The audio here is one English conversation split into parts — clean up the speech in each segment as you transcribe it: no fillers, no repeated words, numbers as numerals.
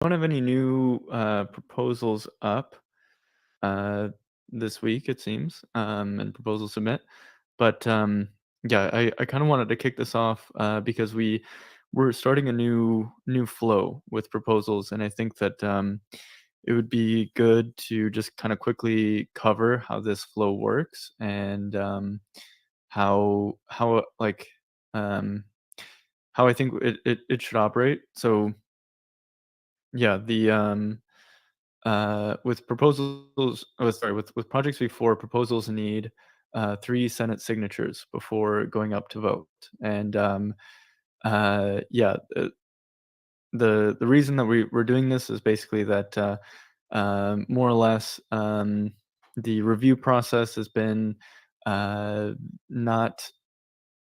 Don't have any new proposals up uh, this week, it seems, and proposal submit. But yeah, I kind of wanted to kick this off because we're starting a new flow with proposals, and I think that it would be good to just kind of quickly cover how this flow works and how um, how I think it should operate. So yeah, the with proposals oh, sorry, with projects before, proposals need, 3 Senate signatures before going up to vote, and, yeah, the reason that we're doing this is basically that, more or less, the review process has been, uh, not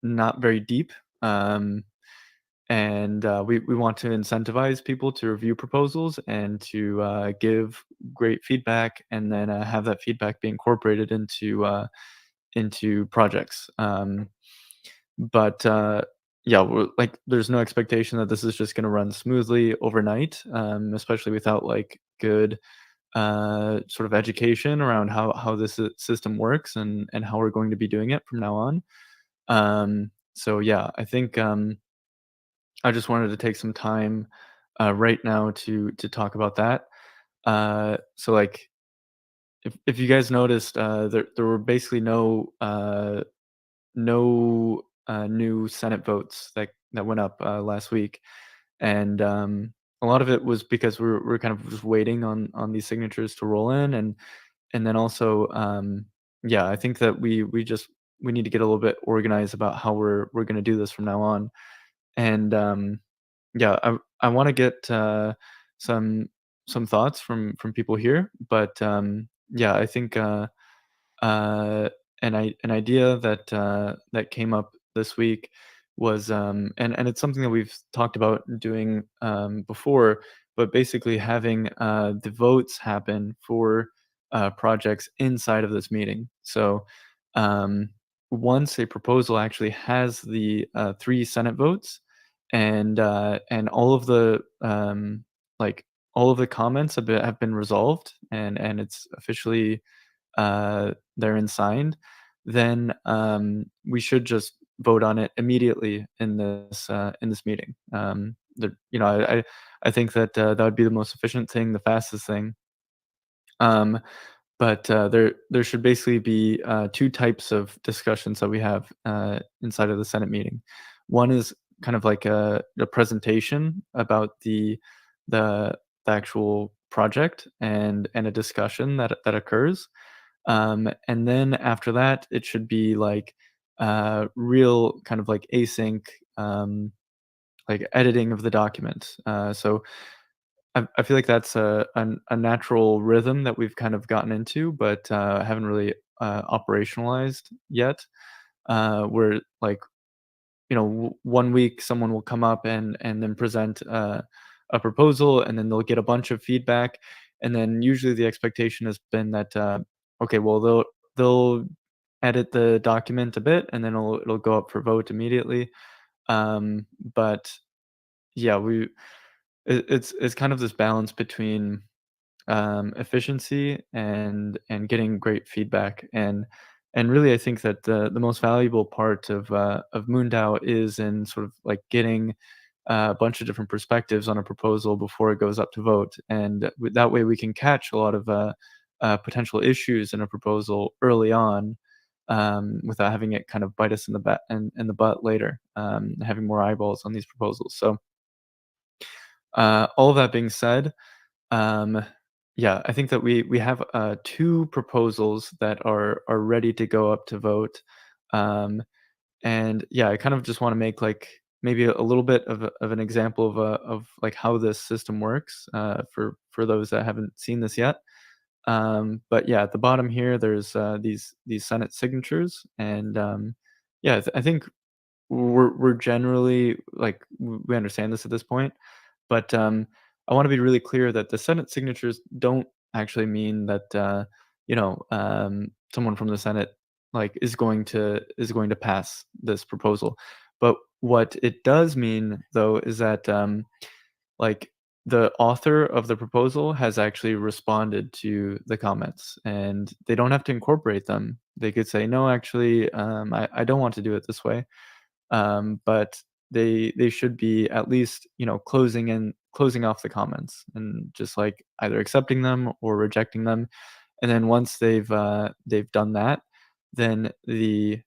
not very deep, um and we want to incentivize people to review proposals and to give great feedback, and then have that feedback be incorporated into projects. But yeah, like there's no expectation that this is just going to run smoothly overnight, especially without like good sort of education around how this system works and how we're going to be doing it from now on. So yeah, I think I just wanted to take some time, right now to talk about that. So, like, if you guys noticed, there were basically no new Senate votes that went up, last week, and, a lot of it was because we're kind of just waiting on these signatures to roll in, and then also, yeah, I think that we need to get a little bit organized about how we're gonna do this from now on, and, yeah, I wanna get, some some thoughts from people here, but, yeah, I think, uh, an idea that came up this week was, and it's something that we've talked about doing, before, but basically having, the votes happen for, projects inside of this meeting. So, um, once a proposal actually has the, 3 Senate votes and all of the, like, all of the comments have been resolved and it's officially they're in signed, then, we should just vote on it immediately in this meeting. I think that, that would be the most efficient thing, the fastest thing. Um, but, there should basically be, 2 types of discussions that we have, inside of the Senate meeting. One is kind of like a presentation about the the actual project and a discussion that occurs. And then after that, it should be like, real kind of like async, like editing of the document. So I feel like that's a natural rhythm that we've kind of gotten into, but haven't really operationalized yet. Where like one week someone will come up and then present a proposal, and then they'll get a bunch of feedback, and then usually the expectation has been that okay, well they'll edit the document a bit, and then it'll go up for vote immediately. But yeah, it's kind of this balance between efficiency and getting great feedback. And really, I think that the most valuable part of MoonDAO is in sort of like getting a bunch of different perspectives on a proposal before it goes up to vote, and that way we can catch a lot of potential issues in a proposal early on. Without having it kind of bite us in the butt later, having more eyeballs on these proposals. So, all of that being said, um, yeah, I think that we have, 2 proposals that are ready to go up to vote, um, and yeah, I kind of just wanna make, like, maybe a little bit of an example of, like, how this system works, for those that haven't seen this yet. But yeah, at the bottom here, there's, these Senate signatures, and, yeah, I think we're generally like, we understand this at this point, but, I wanna be really clear that the Senate signatures don't actually mean that, someone from the Senate, like, is going to pass this proposal. But what it does mean, though, is that, like, the author of the proposal has actually responded to the comments, and they don't have to incorporate them. They could say, "No, actually, I don't want to do it this way." But they should be at least, closing off the comments and just, like, either accepting them or rejecting them, and then once they've done that, then the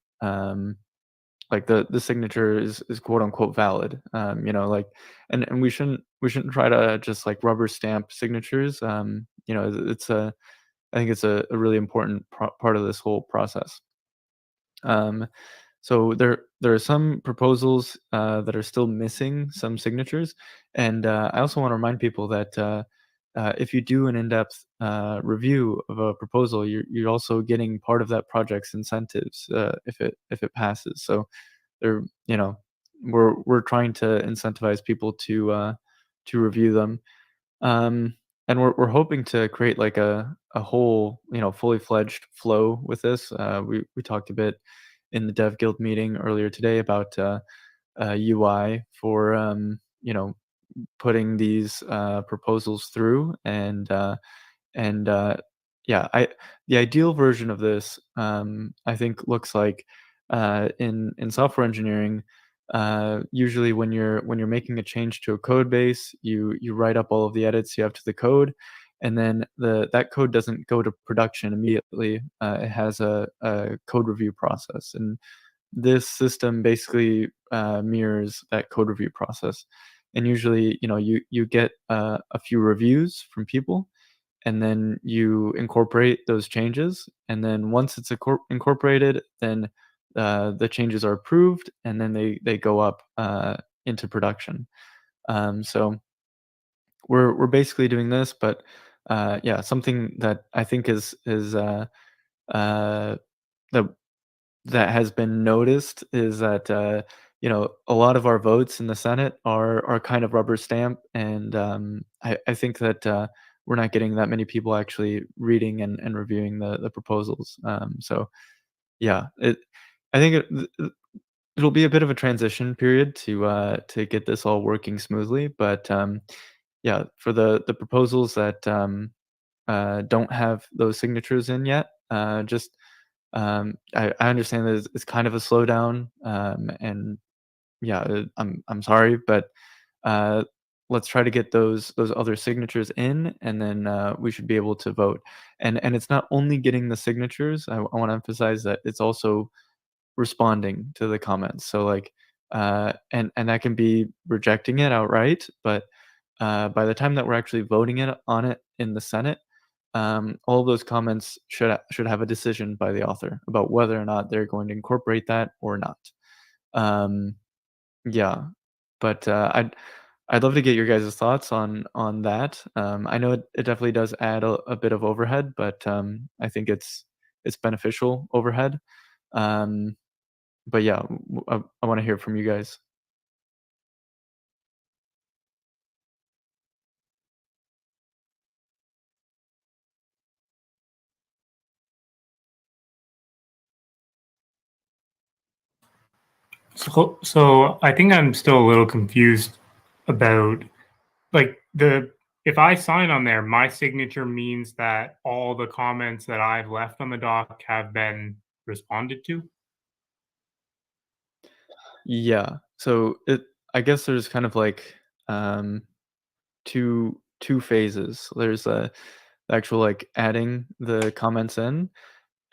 signature is quote unquote valid, like, and we shouldn't try to just like rubber stamp signatures. It's a I think it's a really important part of this whole process. Um, so there are some proposals that are still missing some signatures, and I also want to remind people that if you do an in-depth review of a proposal, you're also getting part of that project's incentives if it passes. So they're we're trying to incentivize people to review them, um, and we're hoping to create like a whole, fully fledged flow with this. We talked a bit in the Dev Guild meeting earlier today about UI for putting these proposals through, and yeah, I the ideal version of this, I think looks like, in software engineering, usually when you're making a change to a code base, you write up all of the edits you have to the code, and then that code doesn't go to production immediately. It has a code review process, and this system basically mirrors that code review process. And usually, you get a few reviews from people, and then you incorporate those changes, and then once it's incorporated, then the changes are approved, and then they go up into production. So we're basically doing this, but yeah, something that I think is uh, that that has been noticed is that a lot of our votes in the Senate are kind of rubber stamp, and I think that we're not getting that many people actually reading and reviewing the proposals. So yeah, I think it'll be a bit of a transition period to get this all working smoothly, but yeah, for the proposals that don't have those signatures in yet, just I understand that it's kind of a slowdown, and yeah, I'm sorry, but uh, let's try to get those other signatures in, and then we should be able to vote. And it's not only getting the signatures. I want to emphasize that it's also responding to the comments. So like, and that can be rejecting it outright, but by the time that we're actually voting on it in the Senate, all of those comments should have a decision by the author about whether or not they're going to incorporate that or not. Um, yeah, but I'd love to get your guys' thoughts on that. I know it definitely does add a bit of overhead, but I think it's beneficial overhead. Um, but yeah, I want to hear from you guys. So I think I'm still a little confused about like the if I sign on there, my signature means that all the comments that I've left on the doc have been responded to. Yeah, so I guess there's kind of like um, two phases. There's the actual like adding the comments in,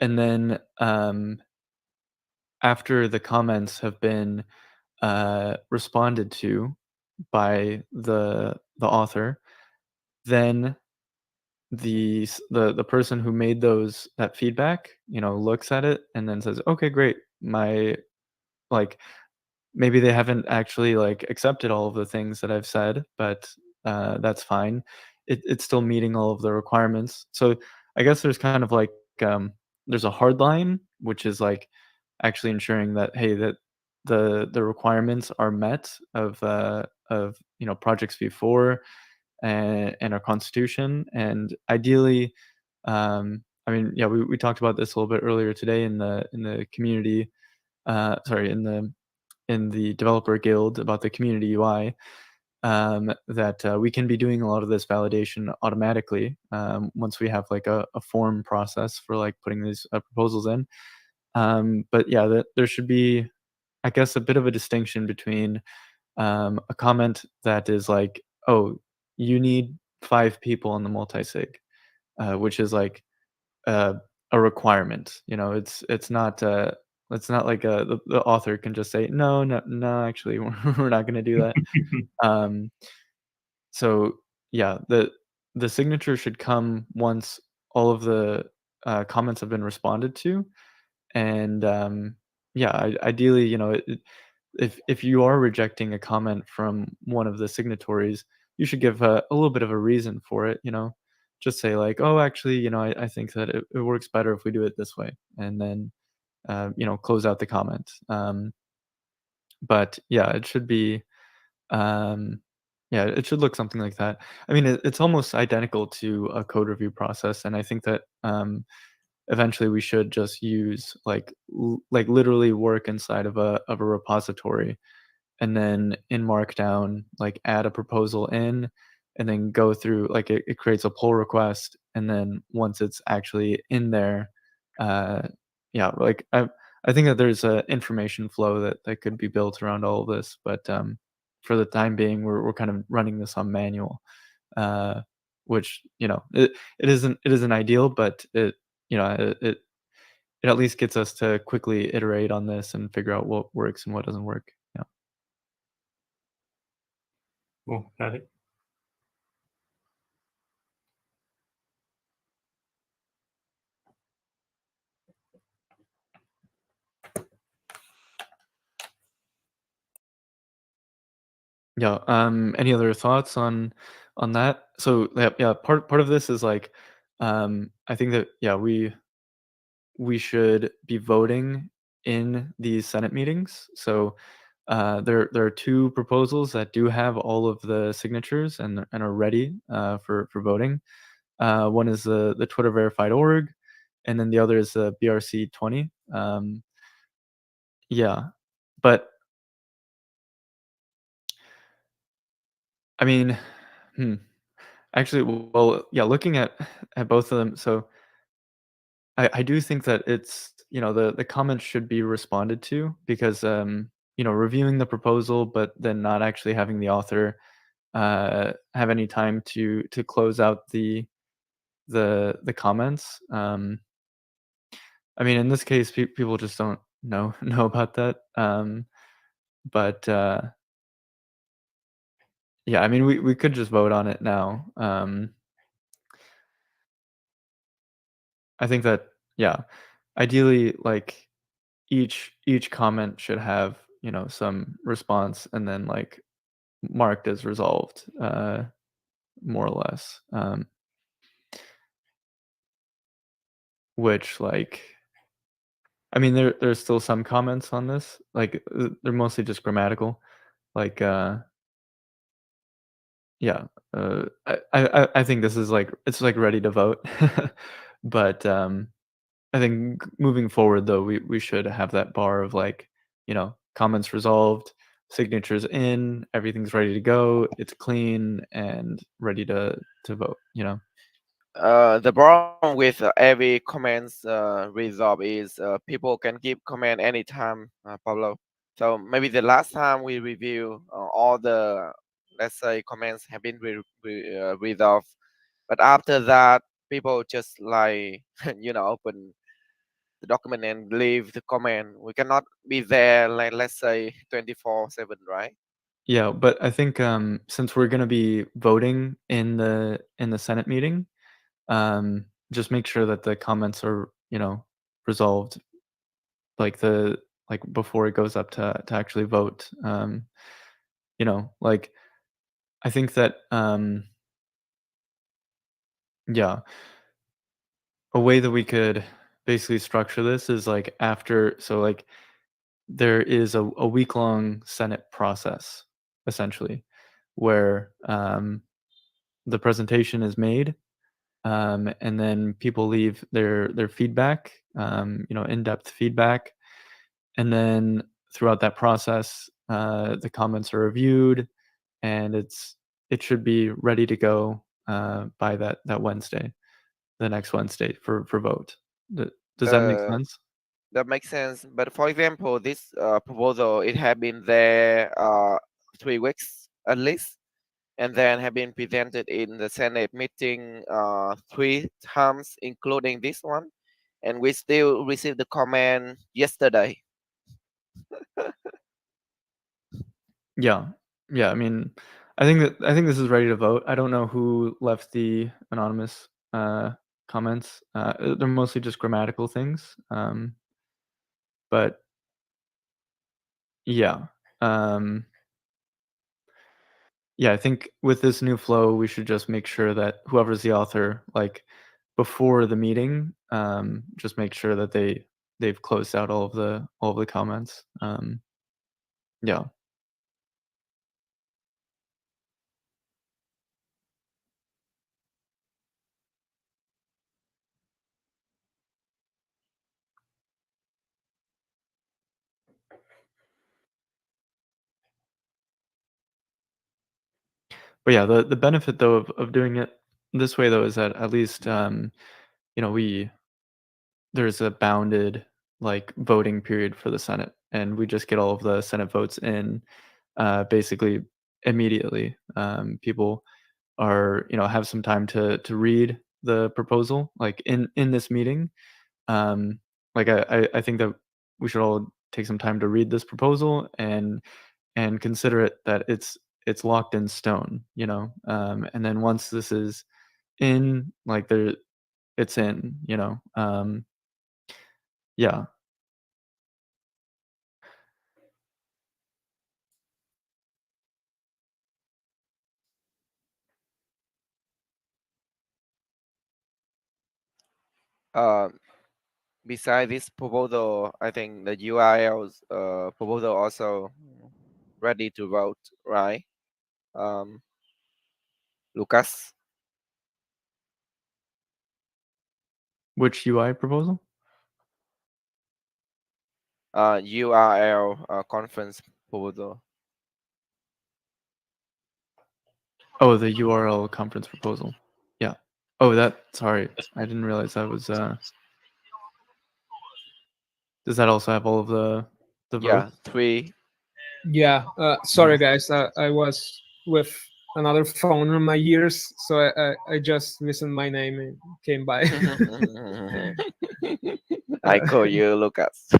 and then after the comments have been responded to by the author, then the person who made that feedback, looks at it and then says, "Okay, great. My like maybe they haven't actually like accepted all of the things that I've said, but that's fine. It's still meeting all of the requirements." So I guess there's kind of like there's a hard line, which is like actually ensuring that hey that the requirements are met of projects before and our constitution, and ideally, I mean, yeah, we talked about this a little bit earlier today in the community, sorry, in the developer guild about the community UI. that we can be doing a lot of this validation automatically once we have like a form process for like putting these proposals in. But yeah, that there should be, I guess, a bit of a distinction between a comment that is like, "Oh, you need 5 people on the multi-sig," which is like uh, a requirement. You know, it's not like the author can just say, "No, no, no, actually, we're not going to do that." Um, so yeah, the signature should come once all of the comments have been responded to, and yeah, ideally, you know, if you are rejecting a comment from one of the signatories, you should give a little bit of a reason for it. You know, just say like, "Oh, actually, you know, I think that it works better if we do it this way," and then you know, close out the comment. But yeah, it should be yeah, it should look something like that. I mean, it's almost identical to a code review process, and I think that eventually we should just use like literally work inside of a repository, and then in Markdown, like add a proposal in, and then go through like it creates a pull request, and then once it's actually in there, uh, yeah, like I think that there's a information flow that could be built around all of this, but for the time being, we're kind of running this on manual, uh, which you know it isn't ideal, but it you know it at least gets us to quickly iterate on this and figure out what works and what doesn't work. Yeah. Cool, got it. Yeah, any other thoughts on that? So, yeah, yeah, part of this is, like, I think that, yeah, we should be voting in these Senate meetings. So, there are 2 proposals that do have all of the signatures and are ready, for voting. One is the Twitter verified org, and then the other is the BRC 20. Yeah, but, I mean, hmm. Actually, well, yeah, looking at both of them, so I do think that it's you know, the comments should be responded to because, you know, reviewing the proposal, but then not actually having the author, have any time to close out the comments, I mean, in this case, people just don't know about that, but, yeah, I mean, we could just vote on it now, I think that yeah, ideally, like each comment should have, you know, some response and then like marked as resolved, more or less. Which like I mean there's still some comments on this. Like they're mostly just grammatical. Like yeah, I think this is like it's like ready to vote. But I think moving forward though, we should have that bar of like, you know, comments resolved, signatures in, everything's ready to go, it's clean and ready to vote, you know? The problem with every comments resolve is people can give comment anytime, Pablo. So maybe the last time we review all the, let's say, comments have been resolved, but after that, people just like open the document and leave the comment. We cannot be there like, let's say, 24/7, right? Yeah, but I think since we're gonna be voting in the Senate meeting, just make sure that the comments are, you know, resolved like like before it goes up to actually vote. You know, like I think that yeah, a way that we could basically structure this is like after so like there is a week-long Senate process essentially where the presentation is made, and then people leave their feedback, you know, in-depth feedback, and then throughout that process, the comments are reviewed, and it should be ready to go by that Wednesday, the next Wednesday for vote. Does that make sense? That makes sense. But for example, this proposal, it had been there 3 weeks at least, and then have been presented in the Senate meeting 3 times, including this one, and we still received the comment yesterday. Yeah. Yeah, I mean, I think this is ready to vote. I don't know who left the anonymous comments. They're mostly just grammatical things. But yeah. Yeah, I think with this new flow, we should just make sure that whoever's the author, like before the meeting, just make sure that they've closed out all of the comments. Yeah. But yeah, the benefit though of doing it this way though is that at least you know, there's a bounded like voting period for the Senate, and we just get all of the Senate votes in basically immediately. People are, you know, have some time to read the proposal like in this meeting. Um, like I think that we should all take some time to read this proposal and consider it that it's locked in stone, you know. And then once this is in, like it's in, you know. Yeah. Uh, Besides this proposal, I think the URL's proposal also ready to vote, right? Lucas, Which UI proposal? URL conference proposal. Oh, the URL conference proposal. Yeah. Oh, sorry. I didn't realize that was does that also have all of the Yeah, votes? 3. Yeah, sorry guys, I was with another phone on my ears, so I just listened my name and came by. I call you Lucas.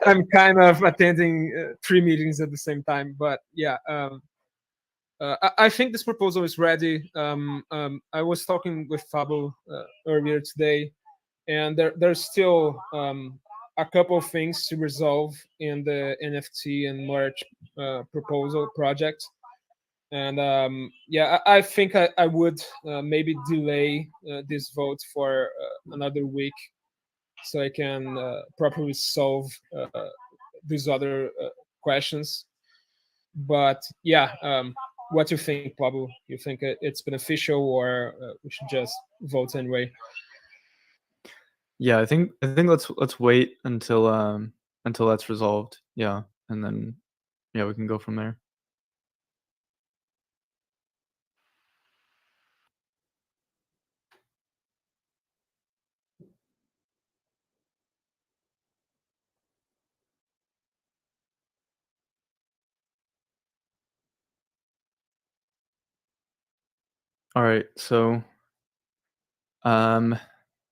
I'm kind of attending 3 meetings at the same time, but yeah, I think this proposal is ready. I was talking with Fabo earlier today, and there's still a couple of things to resolve in the NFT and merge proposal project. And yeah, I think I would maybe delay this vote for another week so I can properly solve these other questions. But yeah, what do you think, Pablo? You think it's beneficial, or we should just vote anyway? Yeah, I think let's wait until that's resolved. Yeah, and then yeah, we can go from there. All right, so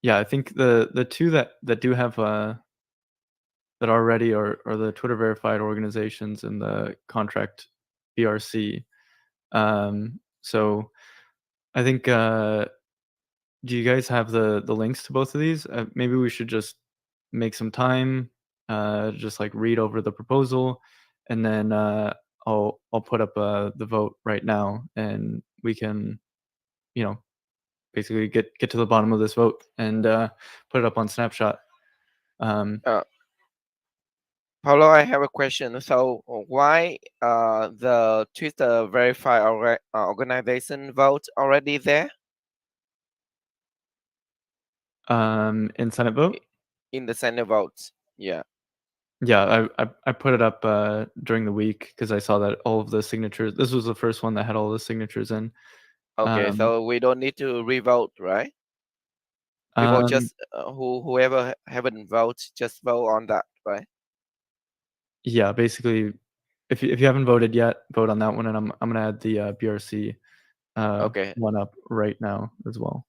yeah, I think the two that do have that are ready are the Twitter verified organizations and the contract BRC. So I think do you guys have the links to both of these? Maybe we should just make some time, just like read over the proposal, and then I'll put up the vote right now, and we can, you know, basically get to the bottom of this vote and put it up on Snapshot. Paulo, I have a question. So why the Twitter verified organization vote already there In Senate vote? in the Senate votes? Yeah. Yeah, I put it up during the week because I saw that all of the signatures. This was the first one that had all the signatures in. Okay, so we don't need to revote, right? People Um, just whoever haven't voted, just vote on that, right? yeah, basically, if you haven't voted yet, vote on that one, and I'm gonna add the BRC Okay. one up right now as well.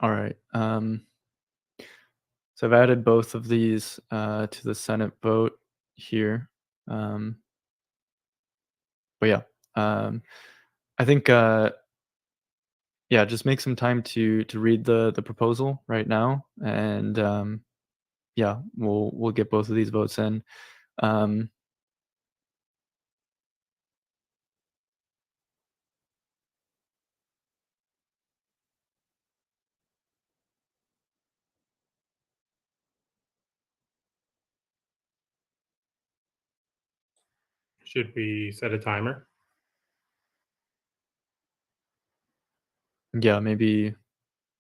All right. So I've added both of these to the Senate vote here. But yeah, I think yeah, just make some time to read the proposal right now, and yeah, we'll get both of these votes in. Um, Should we set a timer? yeah, maybe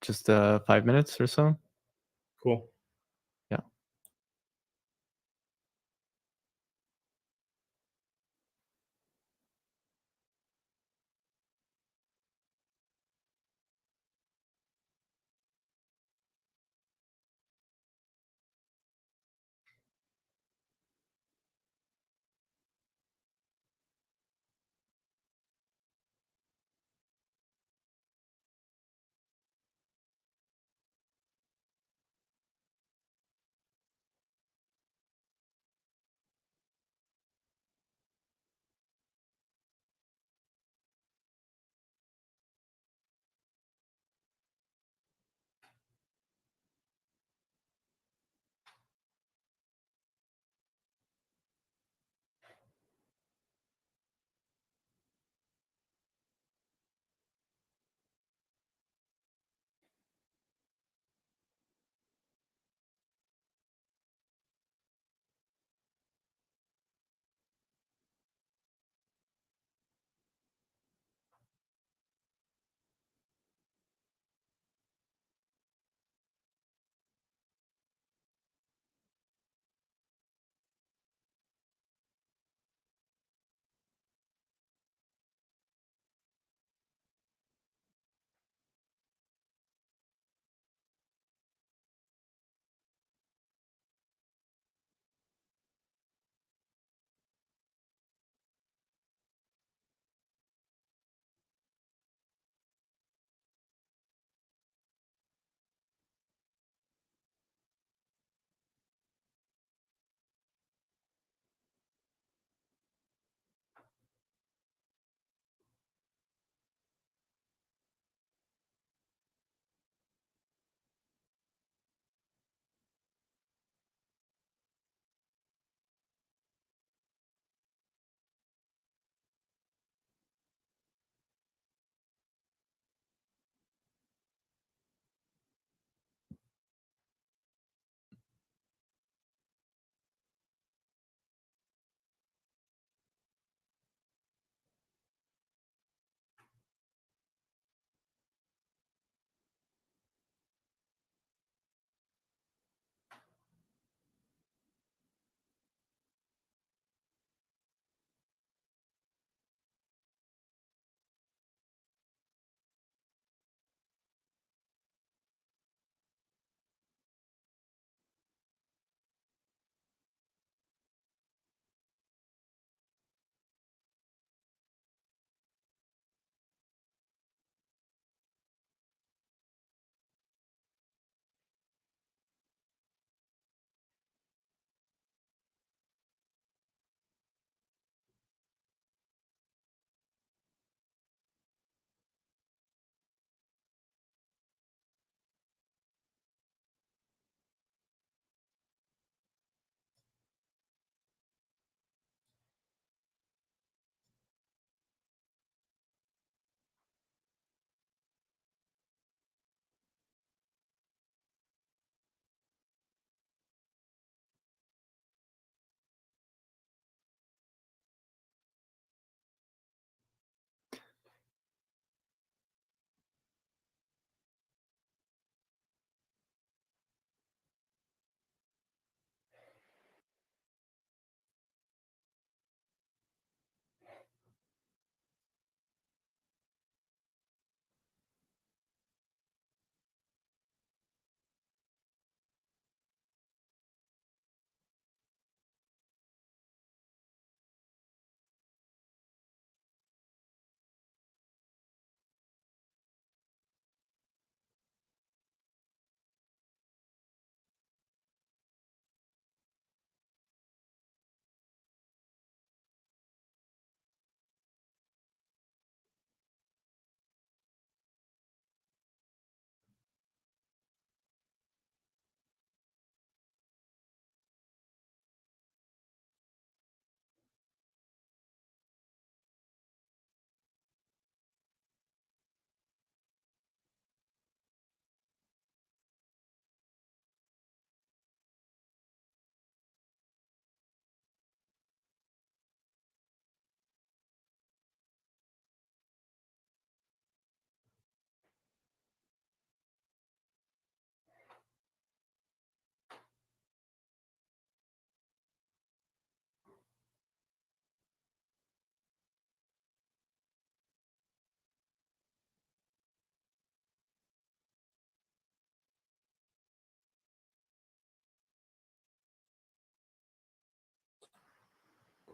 just 5 minutes or so. Cool. Yeah.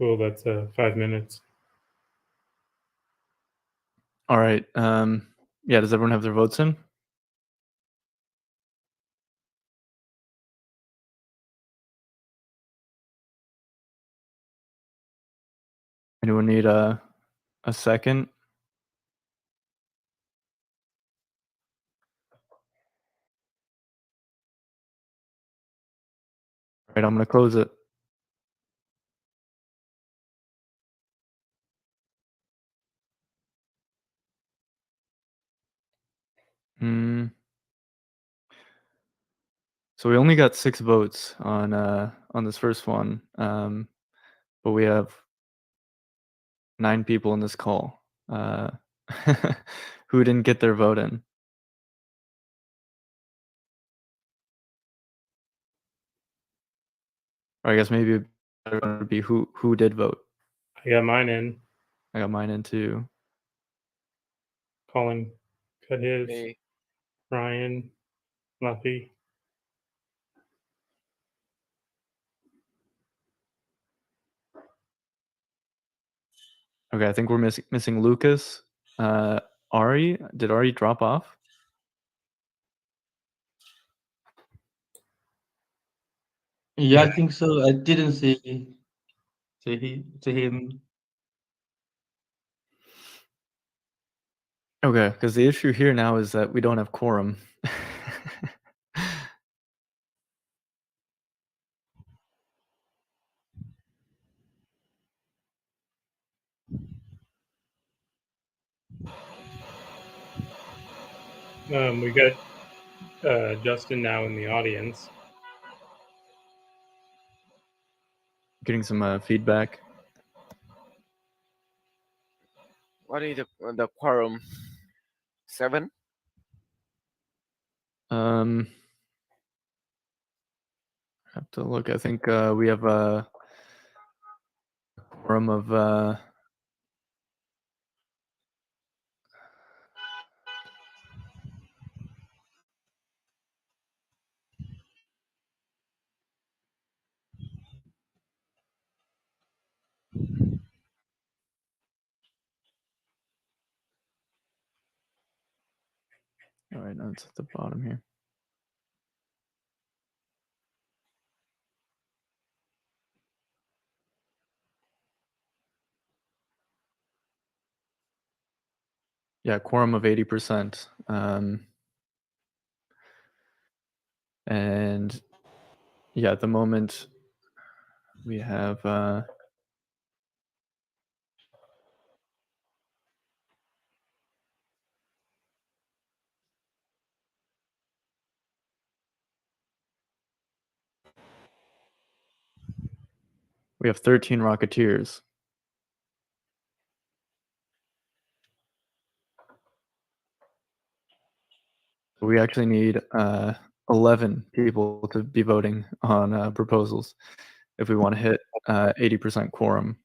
Cool. That's 5 minutes. All right. Yeah. Does everyone have their votes in? Anyone need a second? All right. I'm gonna close it. So we only got 6 votes on this first one, but we have 9 people in this call who didn't get their vote in. Or I guess maybe it would be who did vote. I got mine in. I got mine in too. Colin cut his. Me. Ryan, Luffy. Okay, I think we're missing Lucas. Ari, did Ari drop off? Yeah, I think so. I didn't see him. Okay, because the issue here now is that we don't have quorum. We got Justin now in the audience. Getting some feedback. What is the quorum? 7? Have to look. I think we have a quorum of all right, no, it's at the bottom here. Yeah, quorum of 80%. And yeah, at the moment we have we have 13 Rocketeers. We actually need 11 people to be voting on proposals if we want to hit 80% quorum.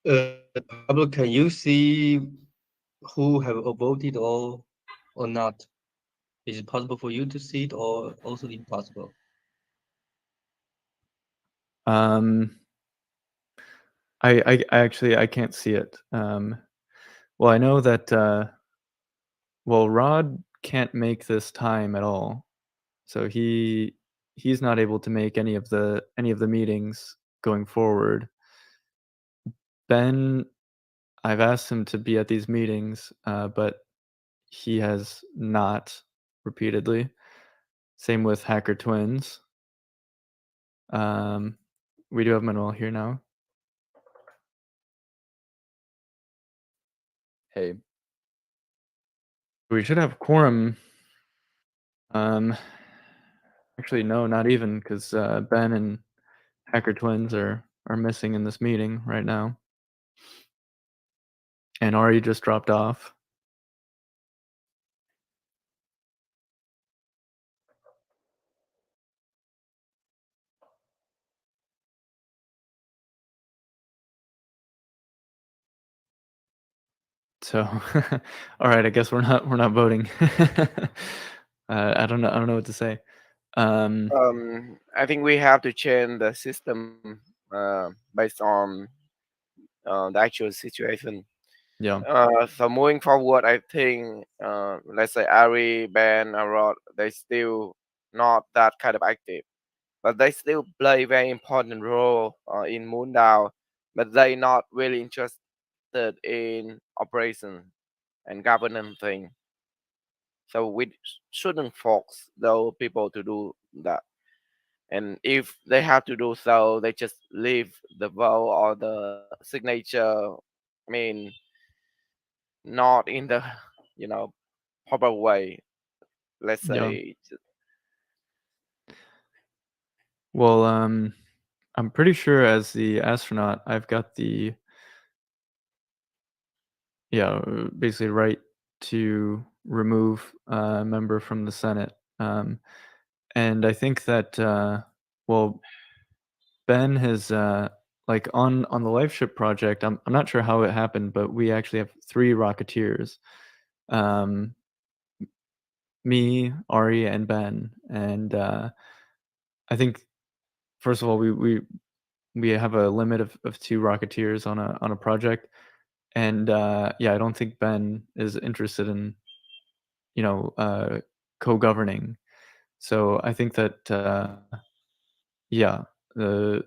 Pablo, can you see who have voted or not? Is it possible for you to see it or also impossible? I actually I can't see it. Well, I know that Rod can't make this time at all, so he's not able to make any of the meetings going forward. Ben, I've asked him to be at these meetings, but he has not repeatedly. Same with Hacker Twins. We do have Manuel here now. Hey. We should have quorum. Actually, no, not even, because Ben and Hacker Twins are missing in this meeting right now. And Ari just dropped off. So, all right, I guess we're not voting. I don't know what to say. I think we have to change the system based on the actual situation. Yeah. So moving forward, I think let's say Ari, Ben, and Rod, they still not that kind of active, but they still play very important role in MoonDAO, but they not really interested in operation and governance thing. So we shouldn't force those people to do that. And if they have to do so, they just leave the vote or the signature. I mean, not in the you know proper way. Let's Yeah. say, Well, I'm pretty sure as the astronaut, I've got the basically right to remove a member from the Senate. And I think that well, Ben has like on the LifeShip project. I'm not sure how it happened, but we actually have 3 Rocketeers. Um, Me, Ari, and Ben. And I think first of all, we have a limit of 2 Rocketeers on a project. And yeah, I don't think Ben is interested in, you know, co-governing. So I think that yeah, the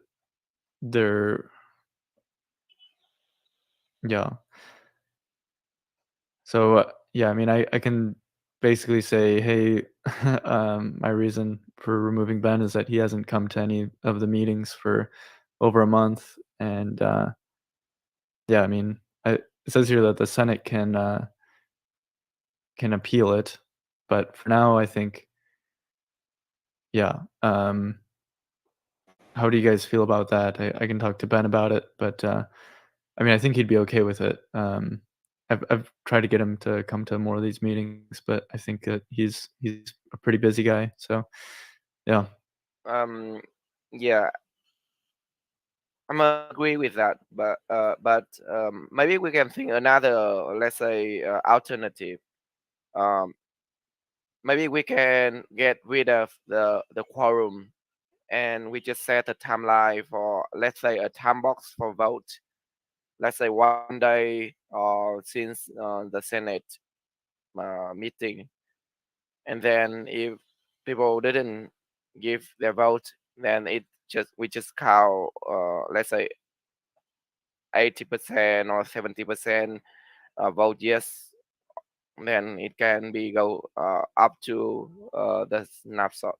they're yeah. So yeah, I mean, I can basically say, hey, my reason for removing Ben is that he hasn't come to any of the meetings for over a month. And yeah, I mean, it says here that the Senate can appeal it, but for now, I think, yeah. How do you guys feel about that? I can talk to Ben about it, but I mean, I think he'd be okay with it. I've tried to get him to come to more of these meetings, but I think that he's a pretty busy guy. So yeah, um, yeah, I'm agree with that. But maybe we can think another, let's say, alternative. Um, Maybe we can get rid of the quorum, and we just set a timeline for, let's say, a time box for vote. Let's say 1 day since the Senate meeting, and then if people didn't give their vote, then we just count, let's say, 80% or 70% vote yes, then it can be go up to the snapshot.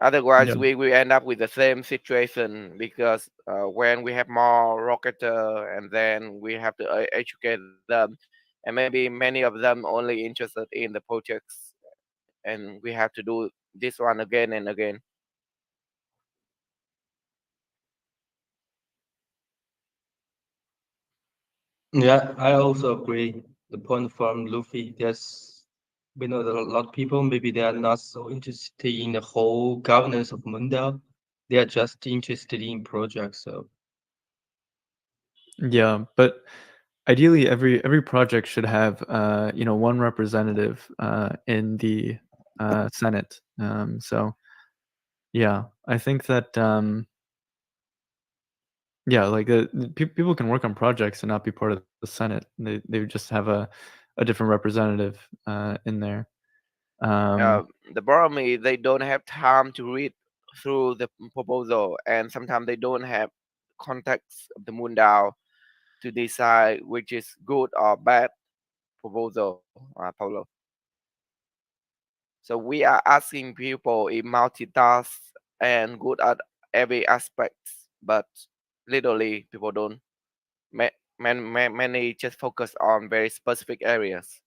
Otherwise, yeah, we end up with the same situation, because when we have more rocketer, and then we have to educate them, and maybe many of them only interested in the projects, and we have to do this one again and again. Yeah, I also agree. The point from Luffy, there's we know that a lot of people maybe they are not so interested in the whole governance of MoonDAO. They are just interested in projects. So yeah. But ideally, every project should have one representative in the Senate. So yeah, I think that yeah, like people can work on projects and not be part of the Senate. They would just have a different representative in there. Uh, Um, the problem is they don't have time to read through the proposal, and sometimes they don't have context of the MoonDAO to decide which is good or bad proposal, Paulo. So we are asking people in multitask and good at every aspect, but literally people don't. Many just focus on very specific areas.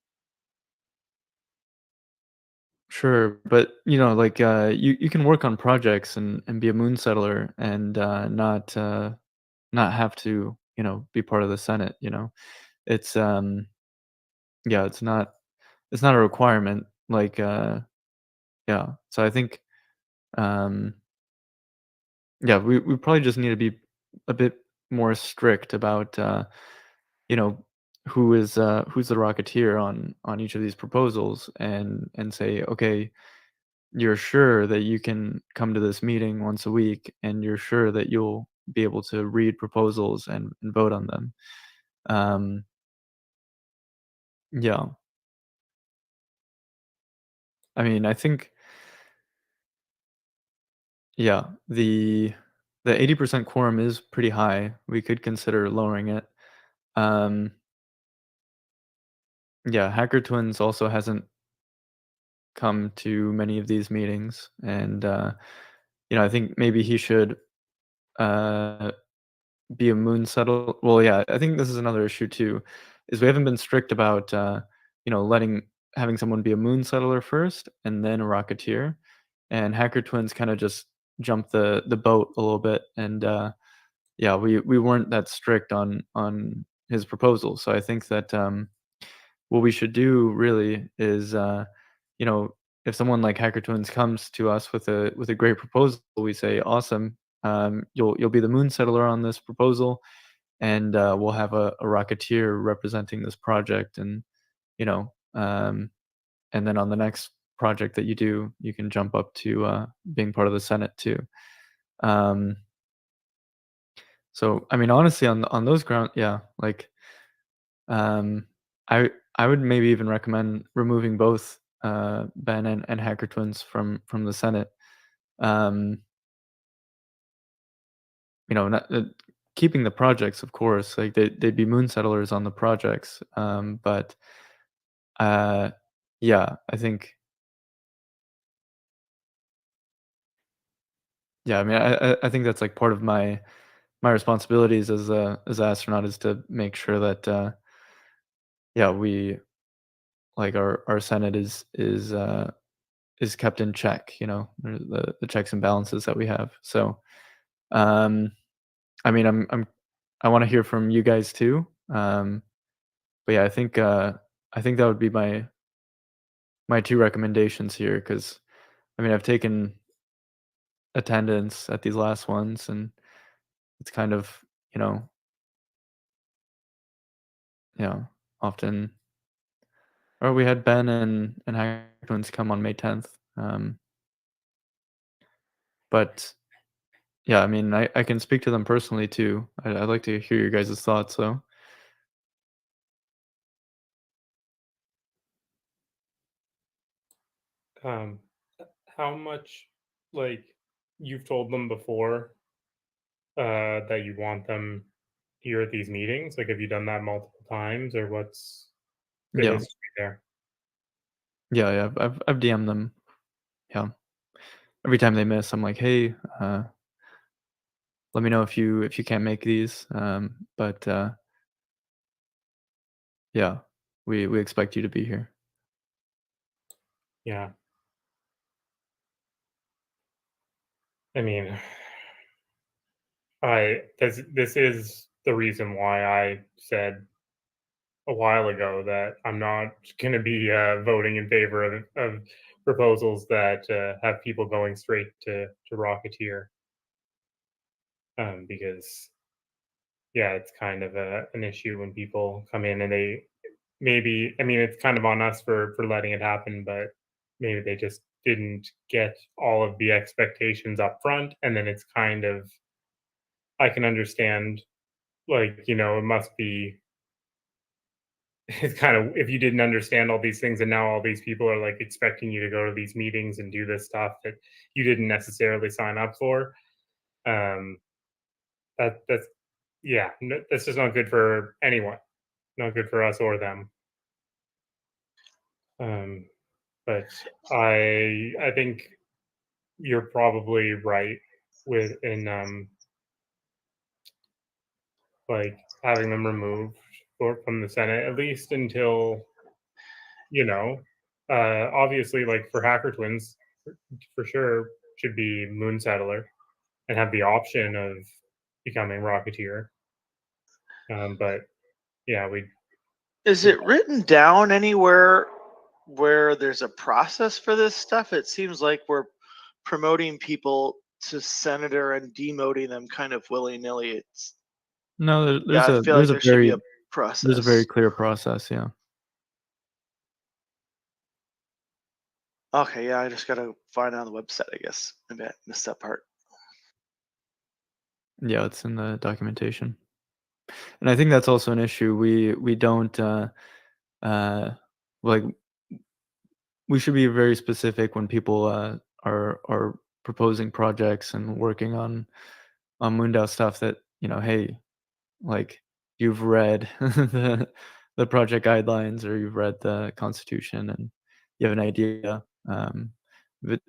Sure, but like you can work on projects and be a moon settler and not have to be part of the Senate. It's yeah, it's not a requirement. Like yeah, so I think um yeah, we probably just need to be a bit more strict about you know who's the Rocketeer on each of these proposals and say okay. you're sure that you can come to this meeting once a week, and you're sure that you'll be able to read proposals and vote on them. Yeah. I mean, I think, yeah, the 80% quorum is pretty high. We could consider lowering it. Yeah, Hacker Twins also hasn't come to many of these meetings, and I think maybe he should be a moon settle. Well, yeah, I think this is another issue too, is we haven't been strict about having someone be a moon settler first and then a rocketeer, and Hacker Twins kind of just jumped the boat a little bit, and yeah, we weren't that strict on his proposal. So I think that what we should do really is, if someone like Hacker Twins comes to us with a great proposal, we say, awesome, you'll be the moon settler on this proposal, and we'll have a rocketeer representing this project, and and then on the next project that you do, you can jump up to being part of the Senate too. So I mean, honestly, on those ground, yeah, like um, I would maybe even recommend removing both Ben and Hacker Twins from the Senate. Um, not keeping the projects, of course, like they'd be moon settlers on the projects. But yeah, I think, yeah, I mean, I think that's like part of my responsibilities as a astronaut, is to make sure that yeah, we like our Senate is kept in check, the checks and balances that we have. So, I mean, I want to hear from you guys too. But yeah, I think that would be my two recommendations here, because I mean, I've taken attendance at these last ones, and it's kind of, you know, often, or we had Ben and Hackmans come on May 10th. But yeah, I mean, I can speak to them personally too. I'd like to hear your guys' thoughts though. How much, like, you've told them before that you want them here at these meetings? Like, have you done that multiple times, or what's the Yeah. history there? Yeah, I've DM'd them. Yeah. Every time they miss, I'm like, "Hey, let me know if you can't make these." But yeah, we expect you to be here. Yeah. I mean, this is the reason why I said a while ago that I'm not going to be voting in favor of proposals that have people going straight to Rocketeer, because yeah, it's kind of an issue when people come in and they maybe, I mean, it's kind of on us for letting it happen, but maybe they just didn't get all of the expectations up front, and then it's kind of, I can understand, like, it must be, it's kind of, if you didn't understand all these things and now all these people are like expecting you to go to these meetings and do this stuff that you didn't necessarily sign up for. um that's, yeah, that's just not good for anyone, not good for us or them. um but I think you're probably right with in like having them removed from the Senate, at least until, obviously, like for Hacker Twins, for sure should be Moon Settler and have the option of becoming Rocketeer. But yeah, Is it written down anywhere where there's a process for this stuff? It seems like we're promoting people to senator and demoting them kind of willy nilly. It's No, yeah, I feel like there should be a there's a very process. clear process. Yeah. Okay, yeah, I just gotta find it on the website, I guess. Maybe I missed that part. Yeah, it's in the documentation. And I think that's also an issue. We don't like we should be very specific when people are proposing projects and working on MoonDAO stuff that, hey, like you've read the project guidelines or you've read the constitution and you have an idea. But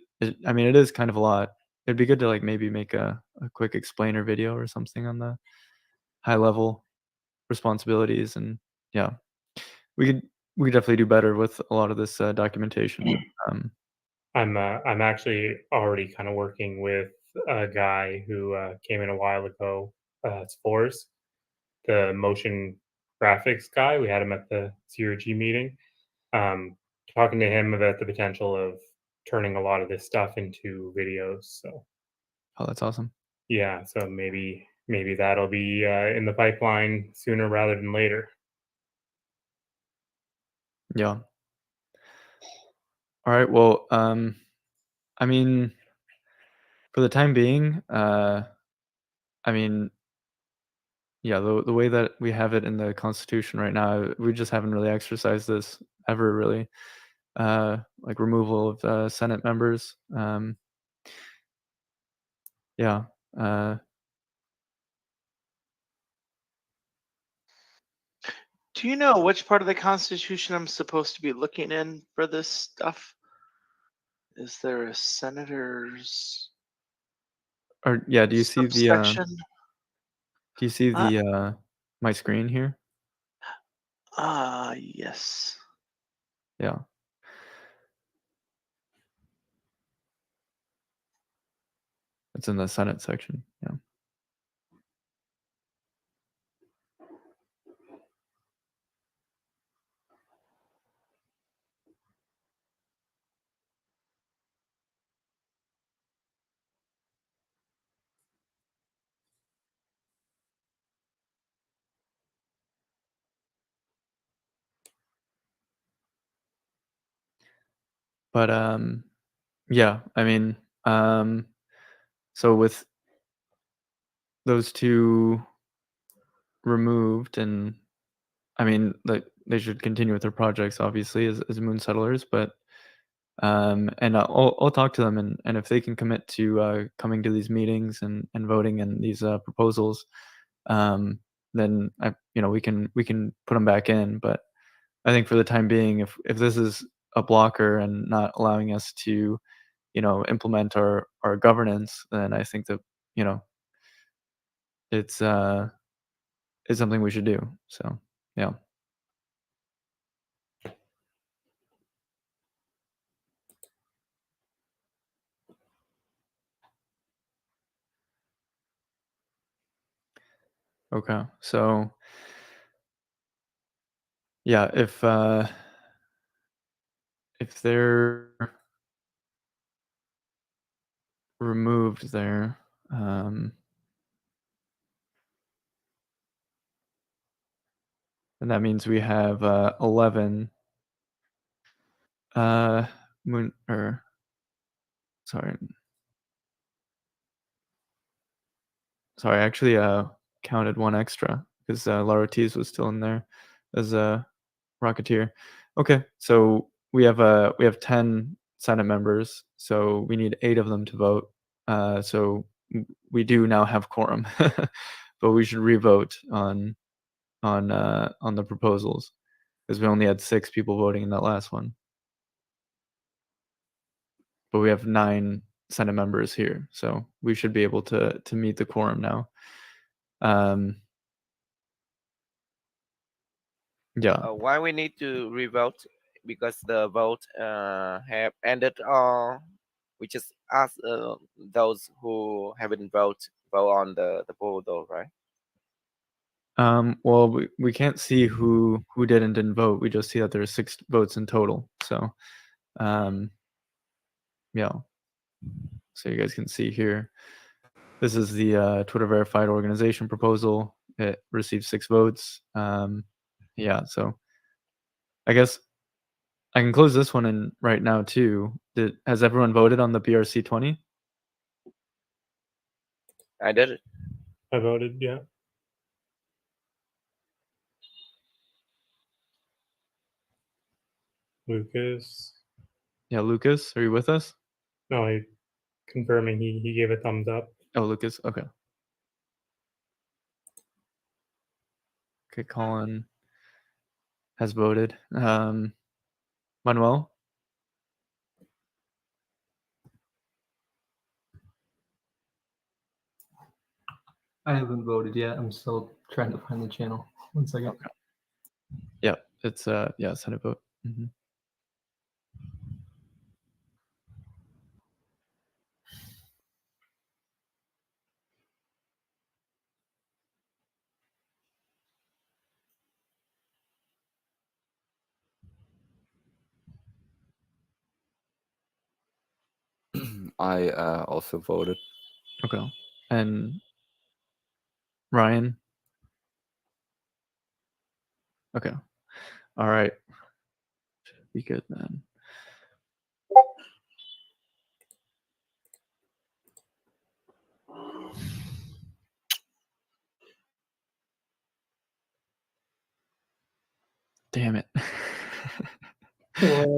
I mean, it is kind of a lot. It'd be good to like maybe make a quick explainer video or something on the high level responsibilities, and yeah, we could we could definitely do better with a lot of this documentation. I'm actually already kind of working with a guy who came in a while ago. It's Forrest, the motion graphics guy. We had him at the zero G meeting. Um, Talking to him about the potential of turning a lot of this stuff into videos. So Oh, that's awesome. yeah, so maybe that'll be in the pipeline sooner rather than later. Yeah. All right. Well, I mean, for the time being, I mean, yeah, the way that we have it in the Constitution right now, we just haven't really exercised this ever really. Like removal of Senate members. Yeah. Do you know which part of the Constitution I'm supposed to be looking in for this stuff? Is there a senator's Or yeah, do you see the subsection? my screen here? Yes. Yeah. It's in the Senate section. Yeah. But yeah, I mean, so with those two removed, and I mean, like they should continue with their projects obviously as moon settlers, but and I'll talk to them, and if they can commit to coming to these meetings and voting in these proposals, then we can put them back in. But I think for the time being, if this is a blocker and not allowing us to implement our governance, then I think that you know it's it's something we should do. So yeah. Okay. So yeah, if they're removed there, then that means we have 11 moon or sorry. Sorry, I actually counted one extra because Laura Tees was still in there as a Rocketeer. Okay, so we have 10 Senate members, so we need 8 of them to vote. So we do now have quorum, but we should revote on the proposals because we only had 6 people voting in that last one. But we have 9 Senate members here, so we should be able to meet the quorum now. Yeah. Why we need to revote? Because the vote have ended. We just ask those who haven't vote on the proposal, right? Well, we can't see who did and didn't vote. We just see that there are 6 votes in total. So, yeah. So you guys can see here. This is the Twitter verified organization proposal. It received 6 votes. Yeah. So I guess I can close this one in right now too. Has everyone voted on the BRC 20? I did it. I voted, yeah. Lucas. Yeah, Lucas, are you with us? No, I confirming he gave a thumbs up. Oh, Lucas. Okay. Okay, Colin has voted. Manuel? I haven't voted yet. I'm still trying to find the channel. 1 second. Okay. Yeah, it's yeah, Senate vote. Mm-hmm. I also voted. Okay. And Ryan? Okay. All right. Should be good then. Damn it. What?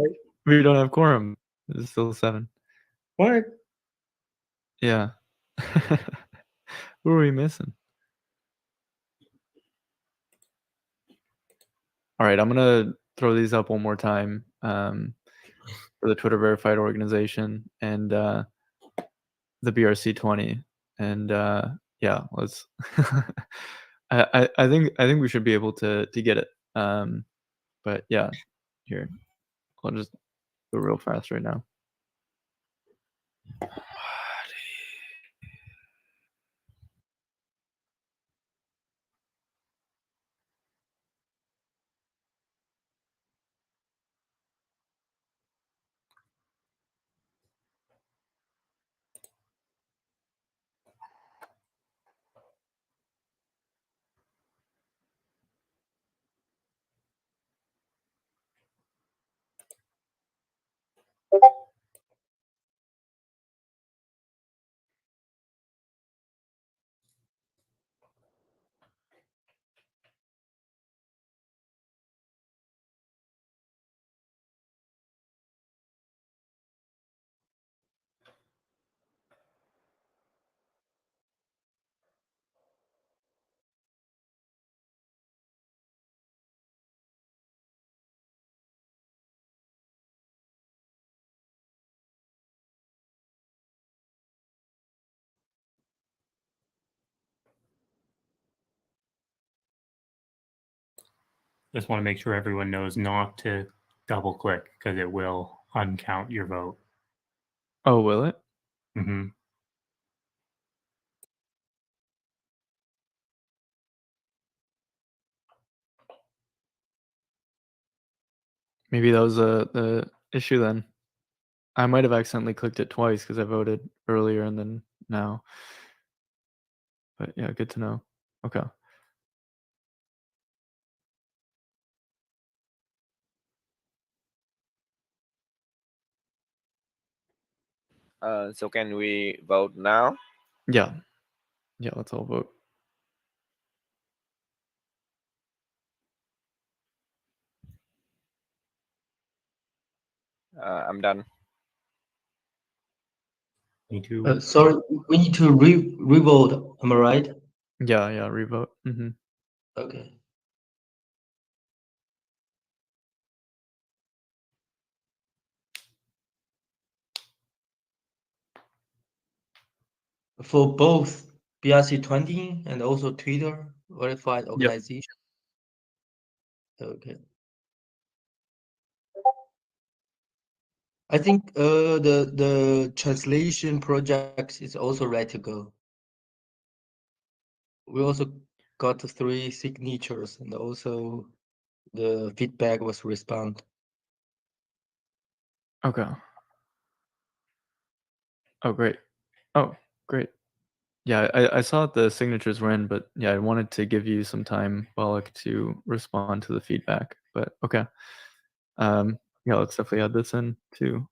We don't have quorum. It's still 7. What? Yeah. Who are we missing? All right, I'm gonna throw these up one more time for the Twitter verified organization and the BRC 20. And yeah, let's. I think we should be able to get it. But yeah, here I'll just go real fast right now. Just want to make sure everyone knows not to double click because it will uncount your vote. Oh, will it? Mm-hmm. Maybe that was the issue then. I might have accidentally clicked it twice because I voted earlier and then now. But yeah, good to know. Okay. So can we vote now? Yeah. Yeah, let's all vote. I'm done. Me too. Sorry, we need to revote. Am I right? Yeah, revote. Mm-hmm. Okay. For both BRC20 and also Twitter verified organization. Okay. I think the translation project is also ready to go. We also got 3 signatures and also the feedback was respond. Okay. Oh, great. Oh, great. Yeah, I saw the signatures were in, but yeah, I wanted to give you some time, Bollock, to respond to the feedback. But okay. Yeah, let's definitely add this in too.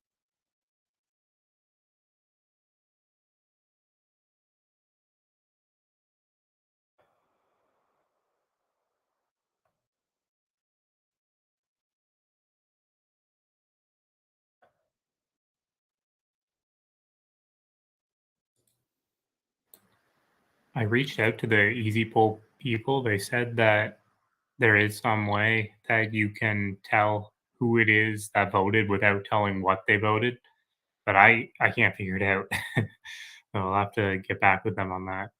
I reached out to the Easy Poll people. They said that there is some way that you can tell who it is that voted without telling what they voted, but I can't figure it out. So I'll have to get back with them on that.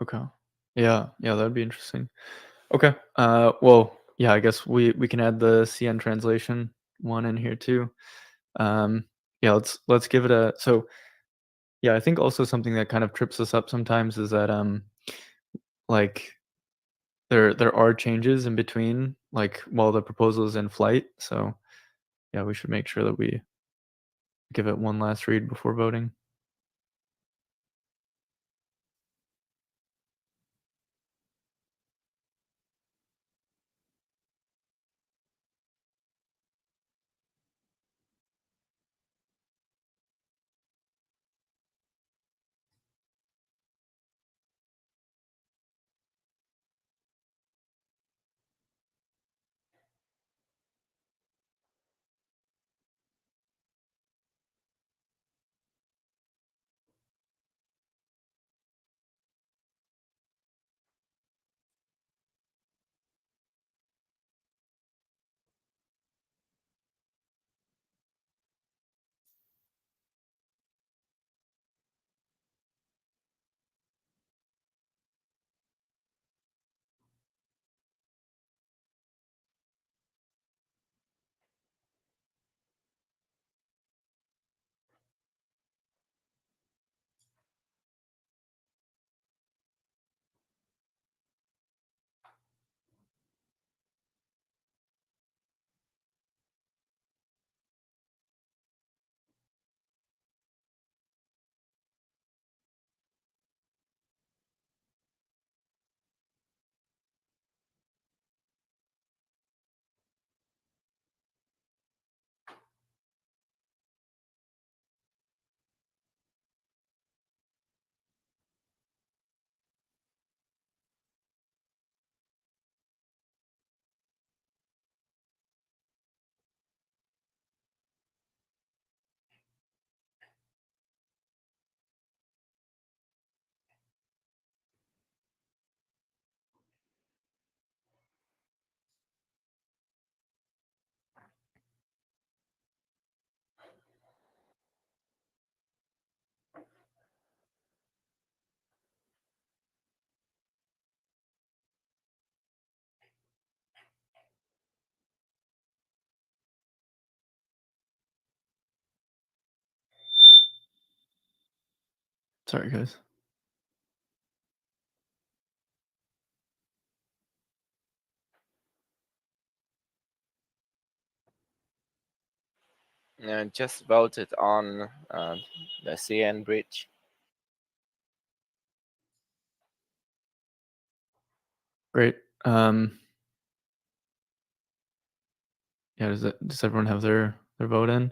Okay. Yeah, that'd be interesting. Okay. Well, yeah, I guess we can add the CN translation one in here too. Yeah, let's give it a so. Yeah, I think also something that kind of trips us up sometimes is that like there are changes in between, like while the proposal is in flight. So yeah, we should make sure that we give it one last read before voting. Sorry, guys. Just voted on the CN bridge. Great. Yeah, does everyone have their vote in?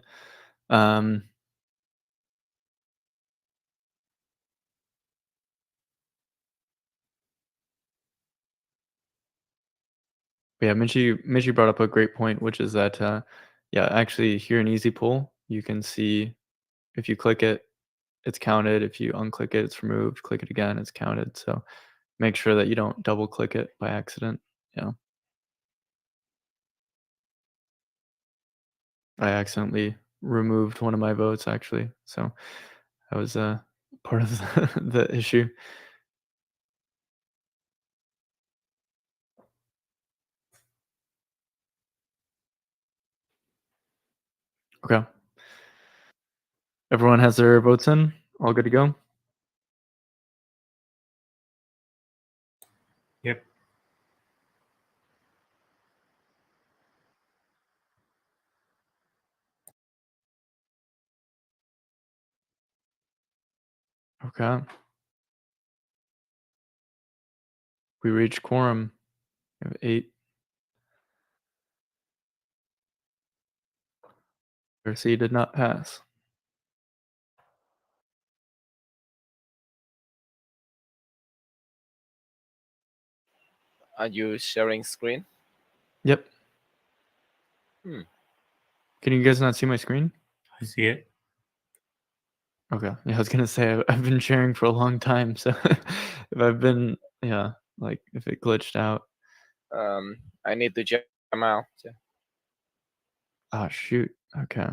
Yeah, Michi brought up a great point, which is that yeah, actually here in Easy Poll, you can see if you click it, it's counted. If you unclick it, it's removed. Click it again, it's counted. So make sure that you don't double click it by accident. Yeah. I accidentally removed one of my votes actually. So that was part of the issue. Okay. Everyone has their votes in? All good to go? Yep. Okay. We reached quorum. We have 8. C did not pass. Are you sharing screen? Yep. Hmm. Can you guys not see my screen? I see it. Okay. Yeah, I was gonna say I've been sharing for a long time, so if I've been like if it glitched out. I need to jump out. Ah, shoot. Okay.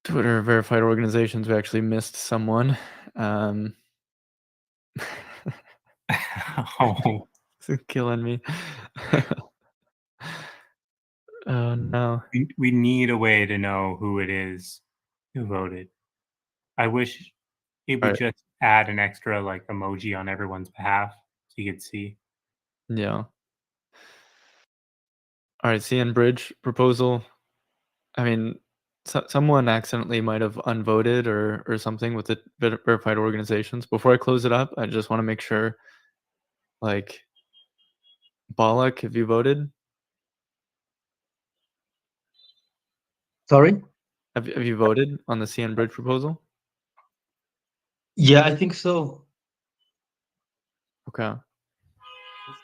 Twitter verified organizations. We actually missed someone. Oh, It's killing me. Oh no. we need a way to know who it is who voted. I wish it would Right. just add an extra like emoji on everyone's behalf so you could see. Yeah. All right, CN Bridge proposal. I mean, someone accidentally might have unvoted or something with the verified organizations. Before I close it up, I just want to make sure, like, Bollock, have you voted? Sorry? Have you voted on the CN Bridge proposal? Yeah, I think so. Okay. I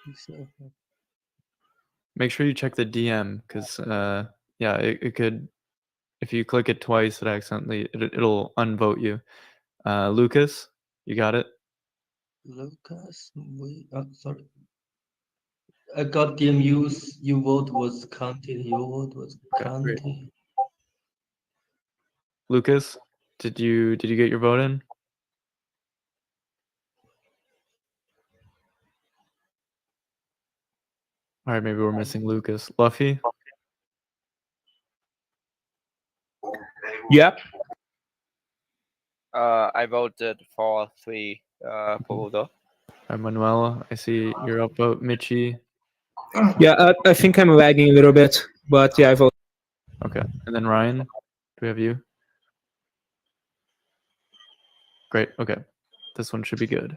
think so. Make sure you check the DM because yeah, it could, if you click it twice, it accidentally it'll unvote you. Lucas, you got it? Lucas, wait, sorry. I got DMU's. Your vote was counted. Your vote was Okay, great. counted. Lucas, did you get your vote in? All right, maybe we're missing Lucas. Luffy? Yeah. I voted for 3 proposal. Manuela, I see your upvote. Michi. Yeah, I think I'm lagging a little bit, but yeah, I vote. Okay. And then Ryan, do we have you? Great. Okay. This one should be good.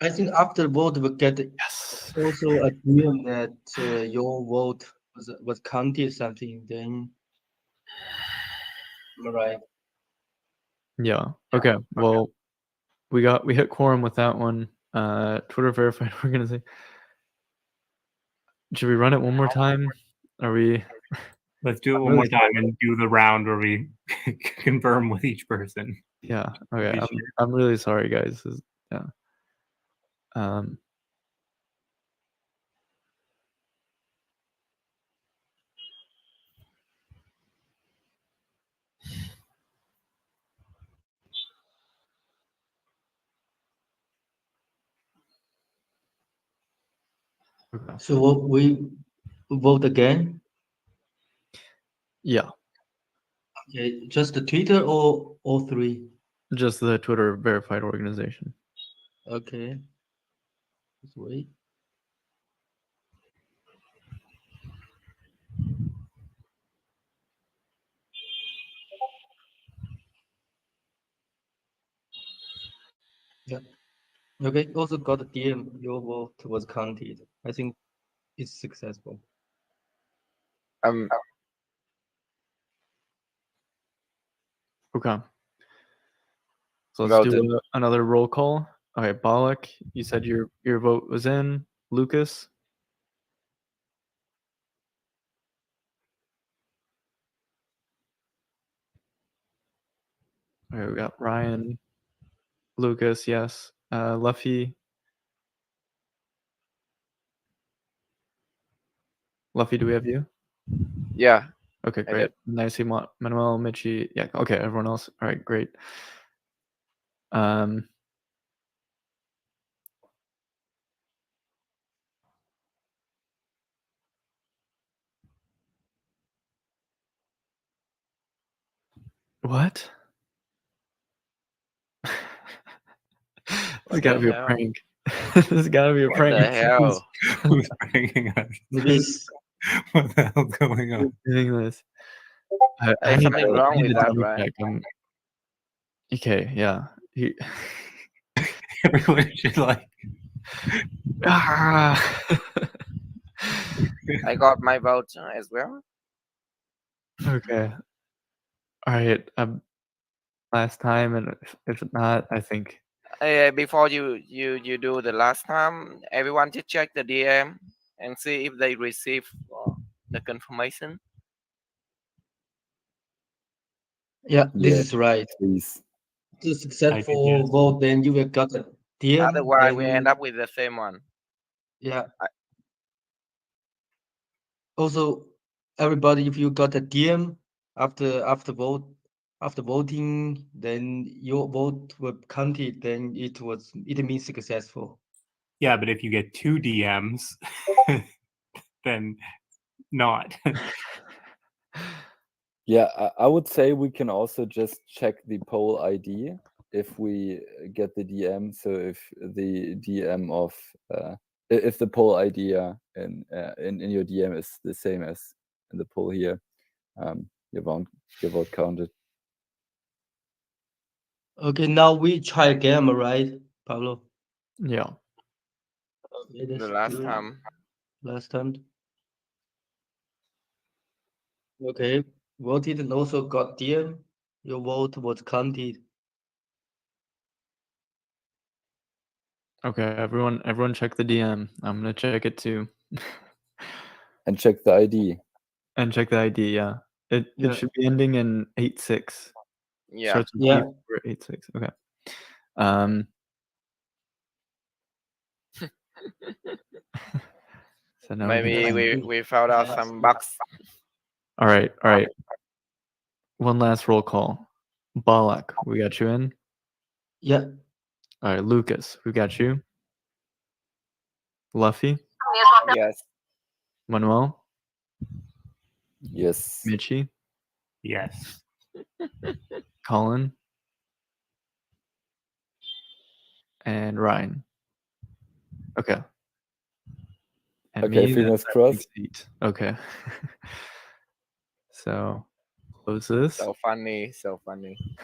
I think after vote we get Yes. also agreement that your vote was counted something. Then, am I right? Yeah. Okay. Well, we hit quorum with that one. Twitter verified organization. Should we run it one more time? Are we? Let's do it I'm one really more time and do the round where we confirm with each person. Yeah. Okay. Be sure. I'm really sorry, guys. Yeah. Okay. So we vote again? Yeah. Okay, just the Twitter or all 3? Just the Twitter verified organization. Okay. Let's wait. Yeah. Okay, also got a DM. Your vote was counted. I think it's successful. Okay. So let's Voted. do another roll call. Okay, Bollock, you said your vote was in. Lucas? Okay, we got Ryan, Lucas, yes. Luffy. Luffy, do we have you? Yeah. Okay, great. Nice, Manuel, Michi. Yeah, okay, everyone else. All right, great. What? This gotta be a prank. This gotta be a What prank. the hell? Who's pranking us? Maybe What the hell's going on? Doing this. I There's need something to- I wrong need with to that, double right? check. Okay, yeah. Everyone should like Ah. I got my vote as well. Okay. All right. Last time, and if not, I think. Before you do the last time, everyone to check the DM and see if they receive the confirmation. Yeah, this Yeah, is right. please. To I successful did, yes. vote, then you will got a DM. Otherwise, we Then end up with the same one. yeah. Also, everybody, if you got a DM after voting, then your vote was counted. Then it means successful. Yeah, but if you get 2 DMs, then not. Yeah, I would say we can also just check the poll ID if we get the DM. So if the DM of if the poll ID in your DM is the same as in the poll here, your vote counted. Okay, now we try again, right, Pablo? Yeah. Okay, The that's last good. time. Last time. Okay, voted and also got DM. Your vote was counted. Okay. Everyone, check the DM. I'm gonna check it too. And check the ID. And check the ID. Yeah. It Yeah. should be ending in 86. Yeah. Starts with Yeah. 8486. Okay. Um. So now Maybe we we found out some bugs. All right. All right. One last roll call. Balak, we got you in. Yeah. All right, Lucas, we got you. Luffy, Yes. Manuel, Yes. Michi, Yes. Colin, and Ryan. Okay. And Okay, me, fingers that crossed. makes 8. Okay. So close this. So funny. So funny.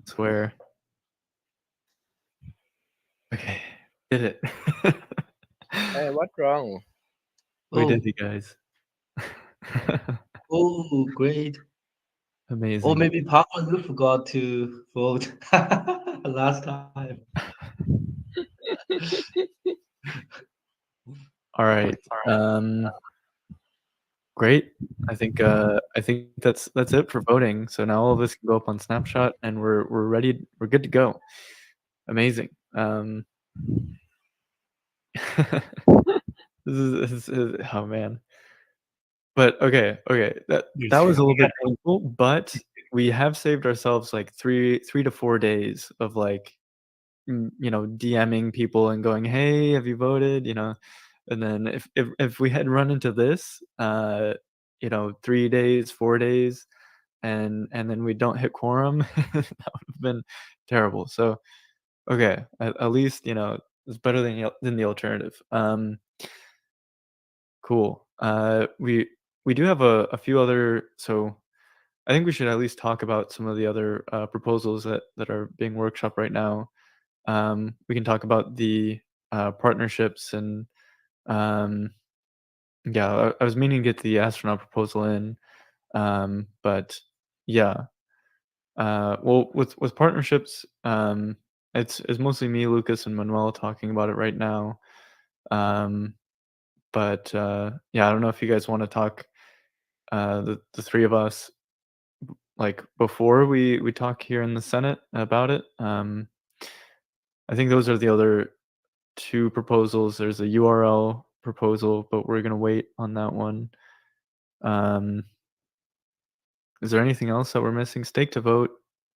Swear. Okay. Did it. Hey, what's wrong? We Oh, did it, guys. oh, great. Or Amazing. maybe Pablo, you forgot to vote last time. All right. Great. I think that's it for voting. So now all of us can go up on Snapshot, and we're ready. We're good to go. Amazing. This is oh man. But okay, that was a little bit painful, but we have saved ourselves like 3 to 4 days of like DMing people and going, "Hey, have you voted?" And then if we had run into this, 3 days, 4 days, and then we don't hit quorum, that would have been terrible. So, okay, at least, it's better than the alternative. Cool. We do have a few other, so I think we should at least talk about some of the other proposals that are being workshopped right now. We can talk about the partnerships and yeah, I was meaning to get the astronaut proposal in, but yeah. Well, with partnerships, it's mostly me, Lucas, and Manuel talking about it right now. But yeah, I don't know if you guys want to talk, the three of us, like before we talk here in the Senate about it. I think those are the other two proposals. There's a URL proposal, but we're gonna wait on that one. Is there anything else that we're missing? Stake to vote.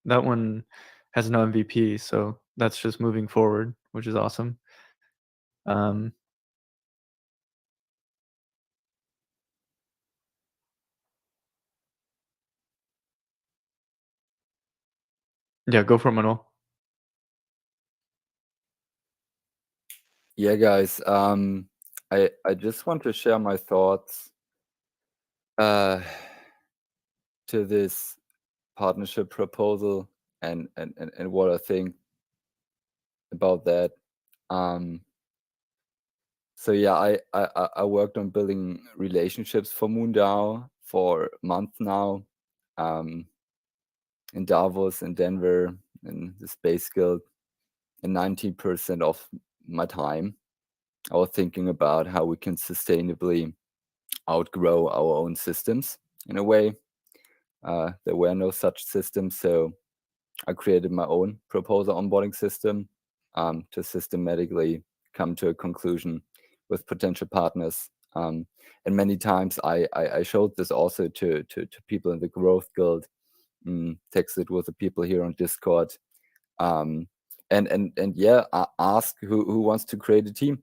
That one has no MVP, so that's just moving forward, which is awesome. Um, yeah, go for it, Manuel. Yeah, guys. I just want to share my thoughts to this partnership proposal and what I think about that. So yeah, I worked on building relationships for MoonDAO for a month now, in Davos, in Denver, in the Space Guild, and 90% of my time I was thinking about how we can sustainably outgrow our own systems in a way. There were no such systems, so I created my own proposal onboarding system to systematically come to a conclusion with potential partners. And many times I showed this also to people in the Growth Guild, texted with the people here on Discord, and yeah, ask who wants to create a team,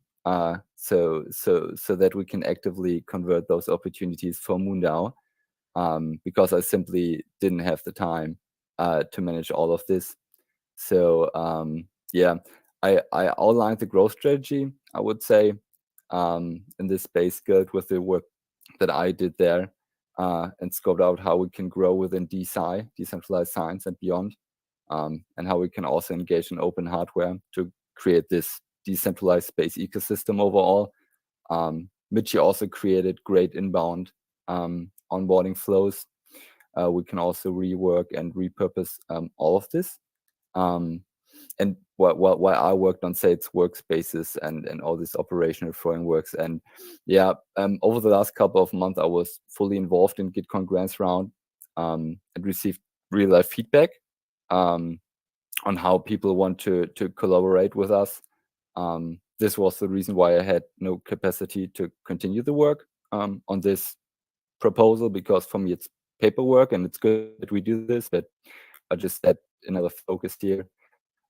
so that we can actively convert those opportunities for MoonDAO, because I simply didn't have the time to manage all of this. So yeah, I outlined the growth strategy, I would say, in this Space Guild with the work that I did there, and scoped out how we can grow within DeSci, decentralized science, and beyond, and how we can also engage in open hardware to create this decentralized space ecosystem overall. Michi also created great inbound onboarding flows. We can also rework and repurpose all of this. And while I worked on Sales workspaces and all these operational frameworks, and yeah, over the last couple of months, I was fully involved in GitCon Grants round, and received real life feedback on how people want to collaborate with us. This was the reason why I had no capacity to continue the work on this proposal, because for me it's paperwork and it's good that we do this, but I just had another focus here.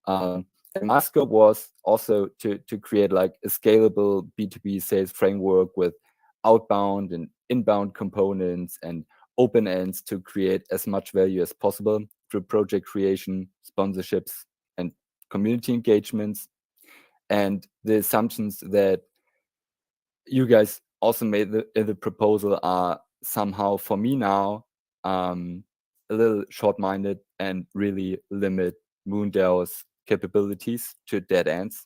And my scope was also to create like a scalable B2B sales framework with outbound and inbound components and open ends to create as much value as possible through project creation, sponsorships, and community engagements. And the assumptions that you guys also made in the proposal are somehow, for me now, a little short-minded and really limit MoonDAO's capabilities to dead ends.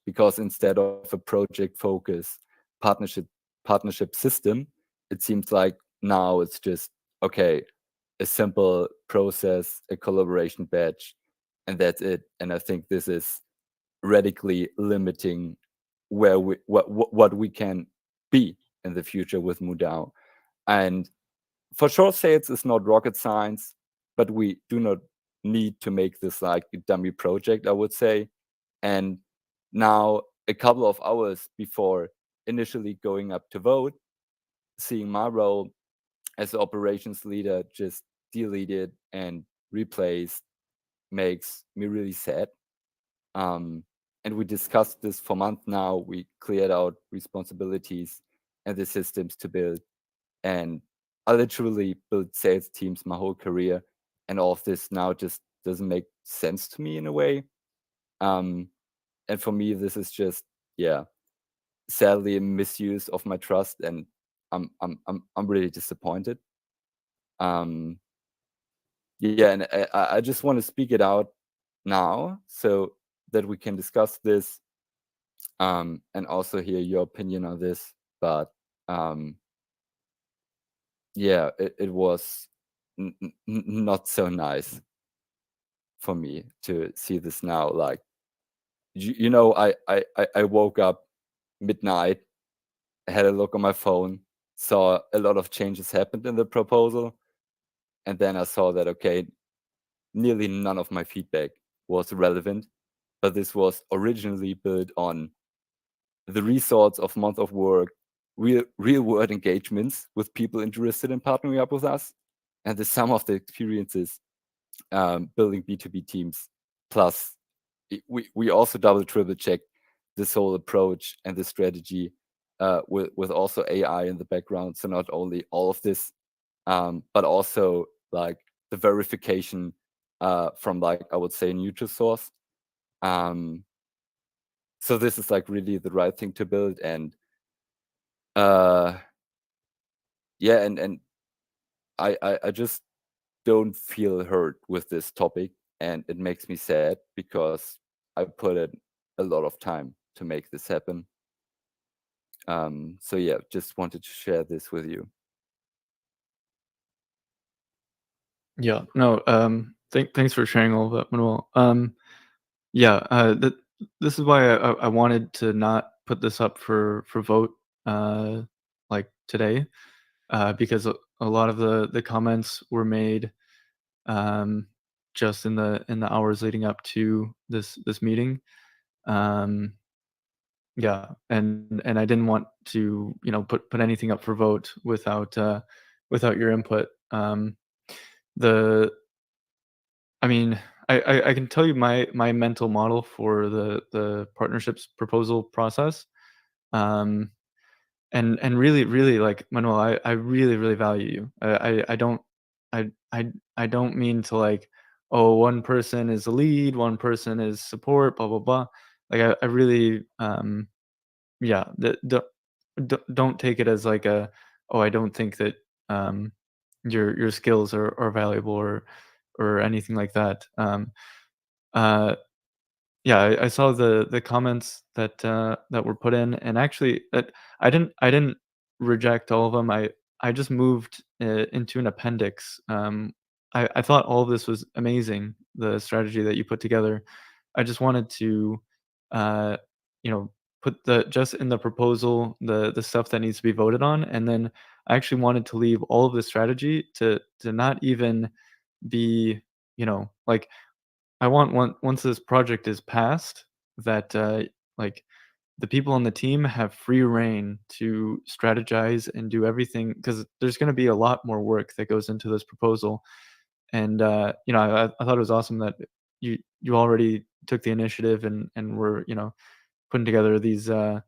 Because instead of a project focus partnership system, it seems like now it's just, okay, a simple process, a collaboration badge, and that's it. And I think this is radically limiting where what we can be in the future with MoonDAO. And for sure, sales is not rocket science, but we do not need to make this like a dummy project, I would say. And now, a couple of hours before initially going up to vote, seeing my role as the operations leader just deleted and replaced makes me really sad. And we discussed this for months now. We cleared out responsibilities and the systems to build. And I literally built sales teams my whole career. And all of this now just doesn't make sense to me in a way. And for me, this is just, yeah, sadly a misuse of my trust. And I'm really disappointed. Yeah, and I just want to speak it out now so that we can discuss this, and also hear your opinion on this. But yeah, it was not so nice for me to see this now. Like, you know, I woke up midnight, had a look on my phone, saw a lot of changes happened in the proposal, and then I saw that, okay, nearly none of my feedback was relevant, but this was originally built on the results of months of work, real world engagements with people interested in partnering up with us, and the sum of the experiences building B2B teams. Plus, we also double triple check this whole approach and the strategy with also AI in the background. So not only all of this, but also like the verification from, like, I would say, a neutral source. So this is like really the right thing to build. And yeah, and I just don't feel hurt with this topic, and it makes me sad because I put in a lot of time to make this happen. So yeah, just wanted to share this with you. Yeah, no, thanks for sharing all of that, Manuel. Yeah, this is why I wanted to not put this up for vote, like today, because a lot of the comments were made, just in the hours leading up to this meeting. Yeah, and I didn't want to, put anything up for vote without your input. The I mean, I can tell you my mental model for the partnerships proposal process. Um, and really, like, Manuel, I really value you. I don't I don't mean to, like, oh, one person is the lead, one person is support, blah blah blah. Like, I really, yeah, don't take it as like a, oh, I don't think that your skills are valuable or anything like that. Uh, yeah, I saw the comments that were put in, and actually, I didn't reject all of them. I just moved into an appendix. I thought all of this was amazing, the strategy that you put together. I just wanted to, uh, you know, put the just in the proposal the stuff that needs to be voted on, and then I actually wanted to leave all of the strategy to not even be, like, I want once this project is passed that, like, the people on the team have free reign to strategize and do everything, because there's gonna be a lot more work that goes into this proposal, and, I thought it was awesome that you already took the initiative and were, putting together these, all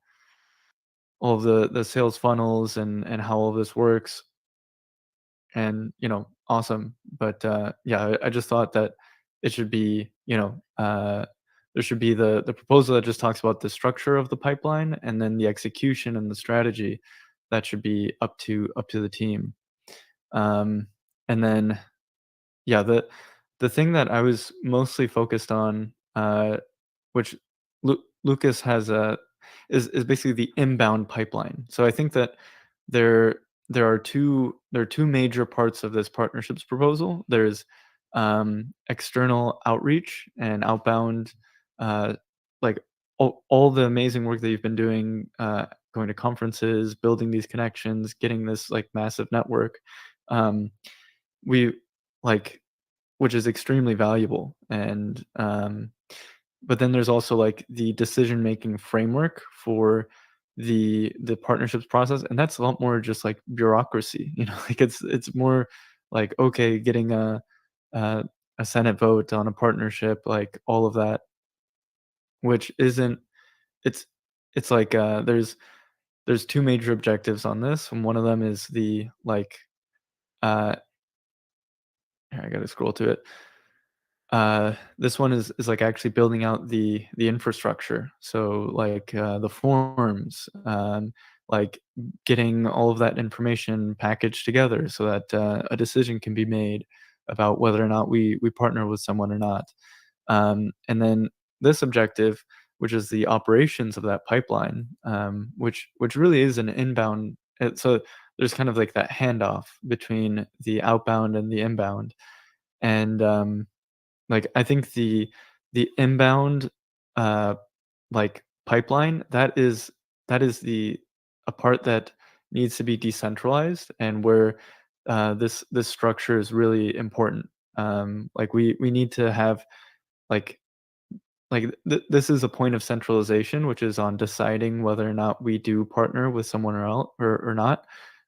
of the sales funnels and how all this works. And, awesome. But, yeah, I just thought that it should be, there should be the proposal that just talks about the structure of the pipeline, and then the execution and the strategy that should be up to the team. Um, and then, yeah, the thing that I was mostly focused on, which Lucas has a is basically the inbound pipeline. So I think that there there are two major parts of this partnerships proposal. There's external outreach and outbound, uh, like all the amazing work that you've been doing, going to conferences, building these connections, getting this like massive network. Um, we like which is extremely valuable, and but then there's also like the decision making framework for the partnerships process, and that's a lot more just like bureaucracy, like it's more like, okay, getting a, a senate vote on a partnership, like all of that, which isn't it's it's like, there's two major objectives on this, and one of them is the like, uh here, I gotta scroll to it. This one is like actually building out the infrastructure. So like, the forms, like getting all of that information packaged together so that, a decision can be made about whether or not we partner with someone or not. And then this objective, which is the operations of that pipeline, which really is an inbound. So there's kind of like that handoff between the outbound and the inbound, and like, I think the inbound, uh, like, pipeline, that is the a part that needs to be decentralized, and where, this structure is really important. Like, we need to have, like this is a point of centralization, which is on deciding whether or not we do partner with someone or not,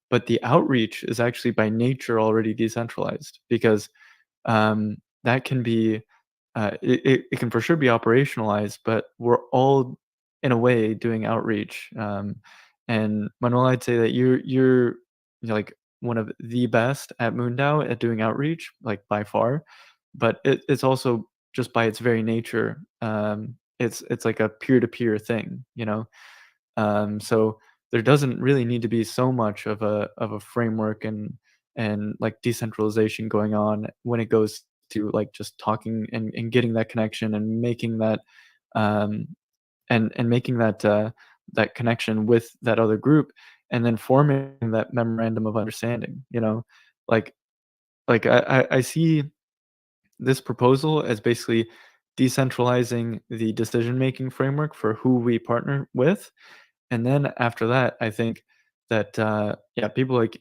but the outreach is actually by nature already decentralized, because that can be, it can for sure be operationalized, but we're all in a way doing outreach. And Manuel, I'd say that like one of the best at MoonDAO at doing outreach, like by far. But it's also just by its very nature, it's like a peer to peer thing, so there doesn't really need to be so much of a framework and like decentralization going on when it goes to like just talking and getting that connection and making that, and making that connection with that other group, and then forming that memorandum of understanding. Like I see this proposal as basically decentralizing the decision-making framework for who we partner with. And then after that, I think that yeah, people like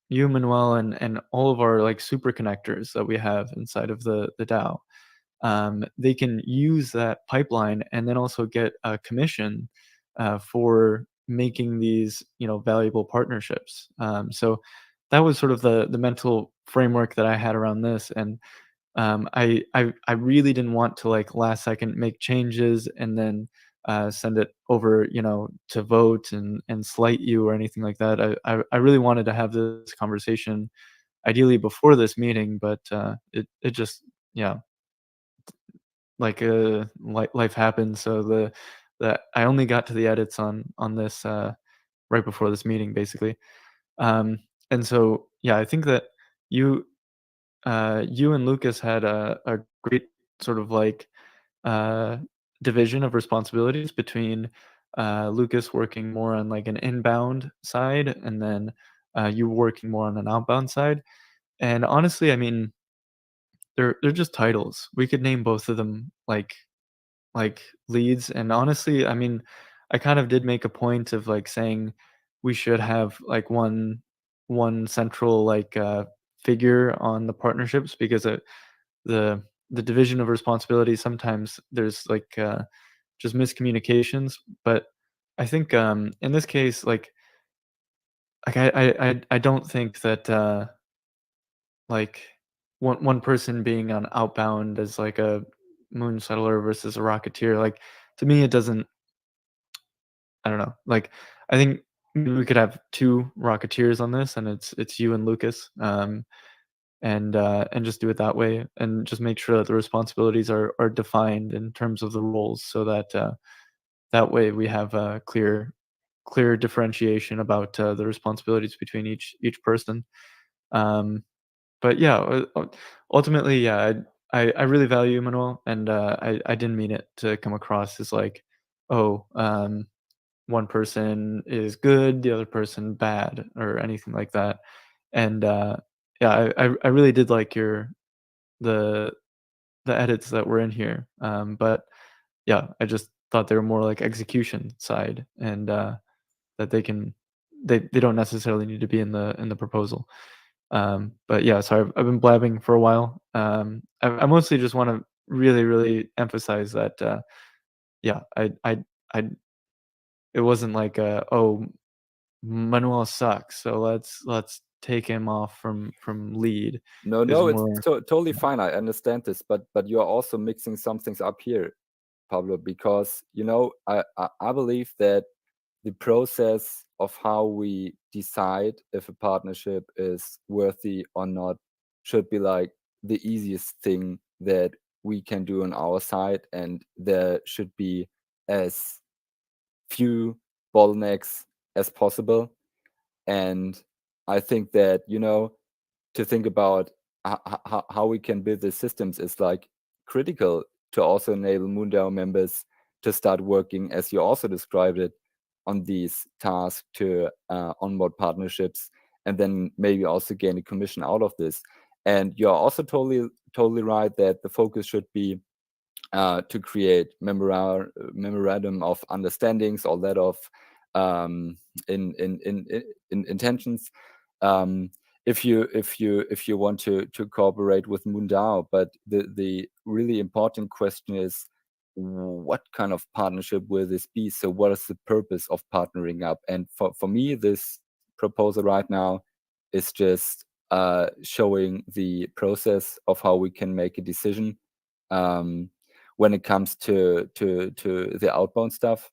you, Manuel, and all of our like super connectors that we have inside of the DAO, they can use that pipeline and then also get a commission for making these valuable partnerships. So that was sort of the mental framework that I had around this. And I really didn't want to like last second make changes and then send it over, to vote and slight you or anything like that. I really wanted to have this conversation ideally before this meeting, but it just, yeah, like life happened. So the I only got to the edits on this right before this meeting, basically. And so yeah, I think that you you and Lucas had a great sort of like uh, division of responsibilities between Lucas working more on like an inbound side, and then you working more on an outbound side. And honestly, I mean, they're just titles. We could name both of them like leads. And honestly, I mean, I kind of did make a point of like saying we should have like one central like figure on the partnerships, because the the division of responsibility, sometimes there's like just miscommunications. But I think in this case, like I don't think that like one person being on outbound as like a moon settler versus a rocketeer, like to me it doesn't, I don't know. Like I think maybe we could have two rocketeers on this, and it's you and Lucas. And just do it that way, and just make sure that the responsibilities are defined in terms of the roles, so that that way we have a clear differentiation about the responsibilities between each person. Um, but yeah, ultimately, yeah, I really value Manuel, and I didn't mean it to come across as like, oh, one person is good, the other person bad, or anything like that. And yeah, I really did like the the edits that were in here. But yeah, I just thought they were more like execution side, and that they don't necessarily need to be in the proposal. But yeah, so I've been blabbing for a while. I mostly just want to really emphasize that yeah, I it wasn't like oh, Manuel sucks, so let's take him off from lead. No, Is no, it's more, totally fine. I understand this, but you're also mixing some things up here, Pablo, because I believe that the process of how we decide if a partnership is worthy or not should be like the easiest thing that we can do on our side, and there should be as few bottlenecks as possible. And I think that to think about how we can build the systems is like critical to also enable MoonDAO members to start working, as you also described it, on these tasks to onboard partnerships, and then maybe also gain a commission out of this. And you're also totally right that the focus should be to create memorandum of understandings, all that of in intentions. If you want to cooperate with MoonDAO, but the really important question is, what kind of partnership will this be? So what is the purpose of partnering up? And for me, this proposal right now is just showing the process of how we can make a decision when it comes to the outbound stuff.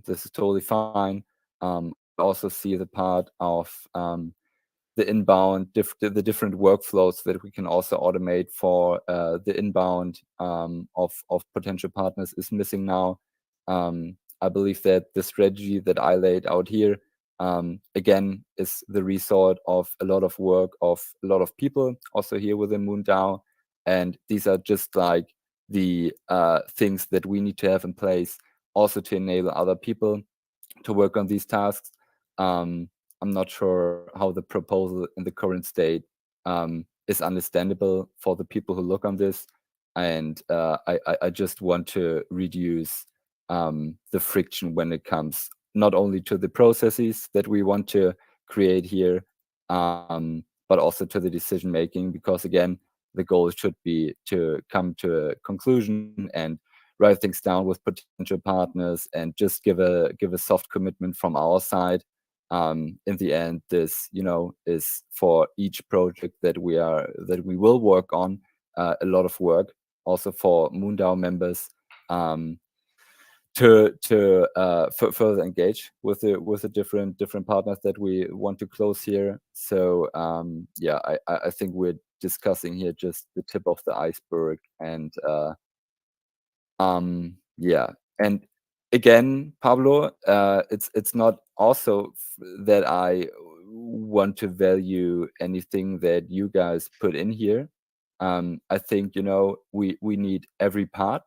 This is totally fine. I also see the part of the inbound, the different workflows that we can also automate for the inbound of potential partners is missing now. I believe that the strategy that I laid out here, again, is the result of a lot of work of a lot of people also here within MoonDAO. And these are just like the things that we need to have in place, also to enable other people to work on these tasks. I'm not sure how the proposal in the current state is understandable for the people who look on this, and I just want to reduce the friction when it comes not only to the processes that we want to create here, but also to the decision making, because again, the goal should be to come to a conclusion and write things down with potential partners and just give a soft commitment from our side. In the end, this is for each project that we will work on a lot of work, also for MoonDAO members, to further engage with the different partners that we want to close here. So yeah, I think we're discussing here just the tip of the iceberg, and yeah, and again, Pablo, it's not also that I want to value anything that you guys put in here. I think we need every part,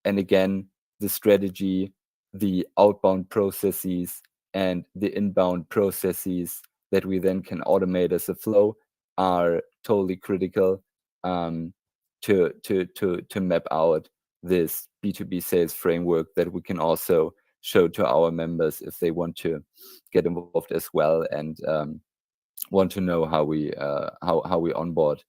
and again, the strategy, the outbound processes, and the inbound processes that we then can automate as a flow are totally critical to map out this B2B sales framework that we can also show to our members if they want to get involved as well, and want to know how we onboard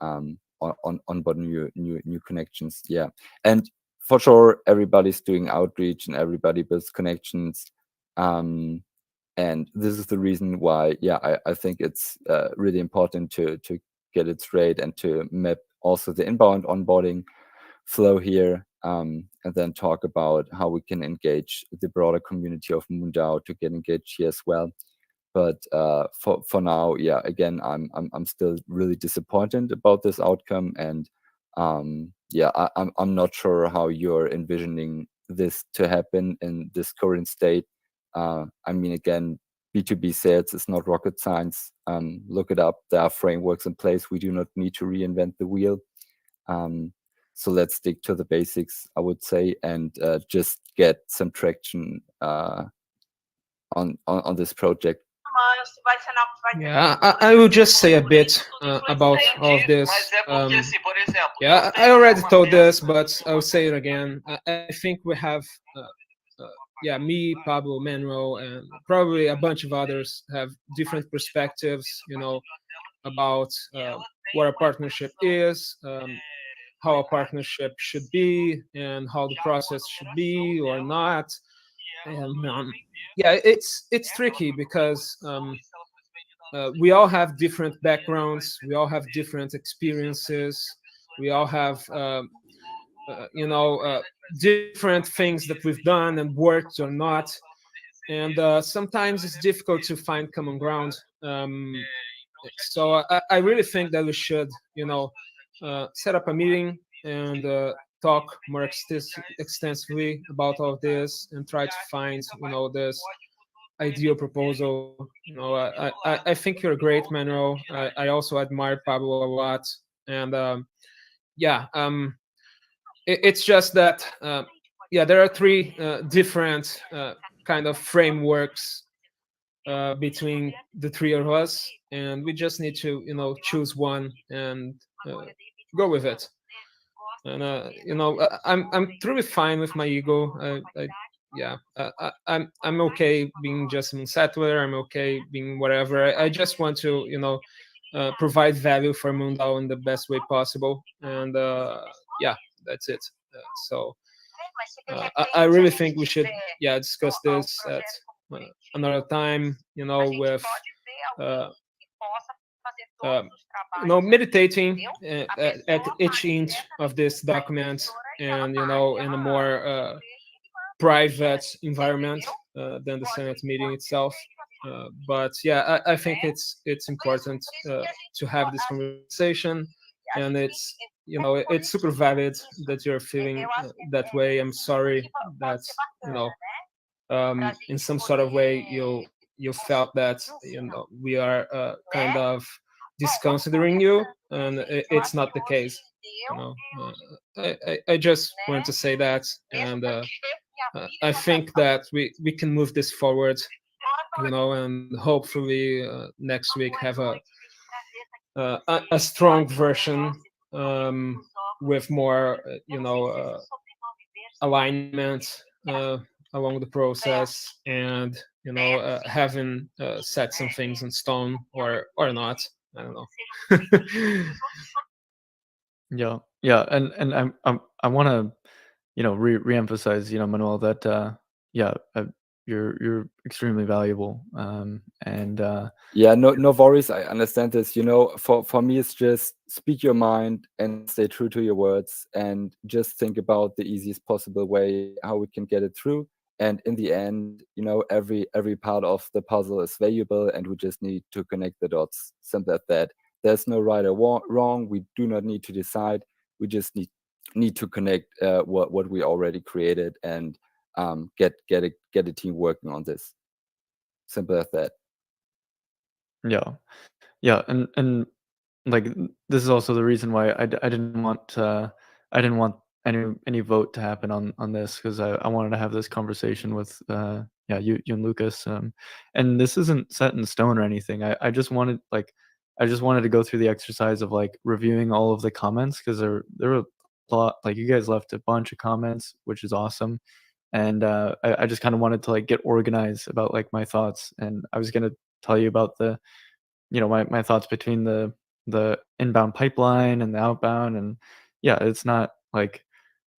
onboard new connections. Yeah, and for sure everybody's doing outreach and everybody builds connections, and this is the reason why, yeah, I think it's really important to get it straight and to map also the inbound onboarding flow here, and then talk about how we can engage the broader community of MoonDAO to get engaged here as well. But for now, yeah, again, I'm still really disappointed about this outcome, and yeah, I'm not sure how you're envisioning this to happen in this current state. I mean, again, B2B sales is not rocket science. Look it up. There are frameworks in place. We do not need to reinvent the wheel. So let's stick to the basics, I would say, and just get some traction on this project. Yeah, I will just say a bit about all of this. Yeah, I already told this, but I'll say it again. I think we have, yeah, me, Pablo, Manuel, and probably a bunch of others have different perspectives, about what a partnership is, how a partnership should be, and how the process should be or not. And yeah, it's tricky because we all have different backgrounds, we all have different experiences, we all have different things that we've done and worked or not, and sometimes it's difficult to find common ground. So I really think that we should set up a meeting and talk more extensively about all of this and try to find this ideal proposal. I think you're great, Manuel. I also admire Pablo a lot, and yeah, it's just that yeah, there are three different kind of frameworks between the three of us, and we just need to choose one and go with it. And I'm truly fine with my ego. Yeah, I'm okay being just an settler. I'm okay being whatever. I just want to provide value for MoonDAO in the best way possible, and yeah, that's it. So I really think we should discuss this at another time. With meditating at each inch of this document, and in a more private environment than the Senate meeting itself. But yeah, I think it's important to have this conversation, and it's super valid that you're feeling that way. I'm sorry that in some sort of way you felt that we are kind of disconsidering you, and it's not the case. You know, I just want to say that, and I think that we can move this forward, you know, and hopefully next week have a strong version, with more, you know, alignment along the process, and you know, having set some things in stone, or not. I don't know. Yeah, yeah, and I want to, you know, reemphasize, you know, Manuel, that yeah, you're extremely valuable, and Yeah, no worries. I understand this. You know, for me, it's just speak your mind and stay true to your words, and just think about the easiest possible way how we can get it through. And in the end, you know, every part of the puzzle is valuable, and we just need to connect the dots. Simple as that. There's no right or wrong. We do not need to decide. We just need to connect what we already created, and get a team working on this. Simple as that. yeah, yeah, and like this is also the reason why I didn't want any vote to happen on this, because I wanted to have this conversation with yeah, you and Lucas, and this isn't set in stone or anything. I just wanted, like, I just wanted to go through the exercise of like reviewing all of the comments, because there were a lot, like you guys left a bunch of comments, which is awesome, and I just kind of wanted to like get organized about like my thoughts, and I was gonna tell you about the, you know, my thoughts between the inbound pipeline and the outbound, and yeah, it's not like,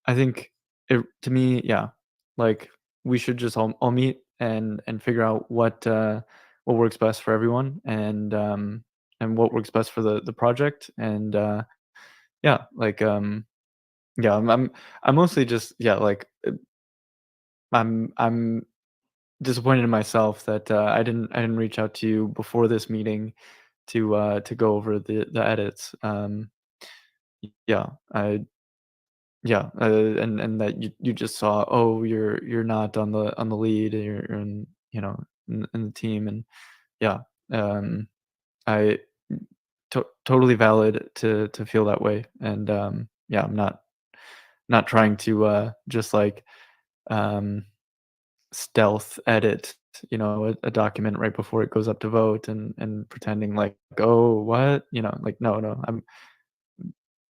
I think it, to me, yeah, like we should just all meet and figure out what works best for everyone, and what works best for the project, and yeah, like yeah, I'm mostly just, yeah, like I'm disappointed in myself that I didn't reach out to you before this meeting to go over the edits. Yeah, I yeah, and that you just saw, oh, you're not on the lead, and you're in, you know, in the team, and yeah, um, I totally valid to feel that way, and yeah, I'm not trying to just like um stealth edit, you know, a document right before it goes up to vote, and pretending like, oh, what, you know, like, no, I'm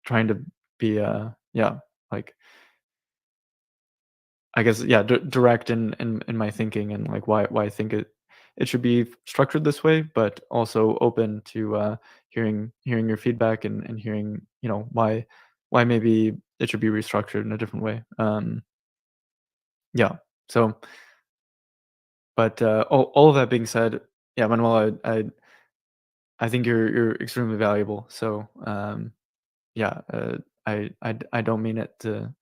trying to be yeah, like, I guess, yeah, direct in my thinking, and like why I think it should be structured this way, but also open to hearing your feedback, and hearing, you know, why maybe it should be restructured in a different way. Yeah, so, but all of that being said, yeah, Manuel, I think you're extremely valuable. So yeah, I don't mean it to.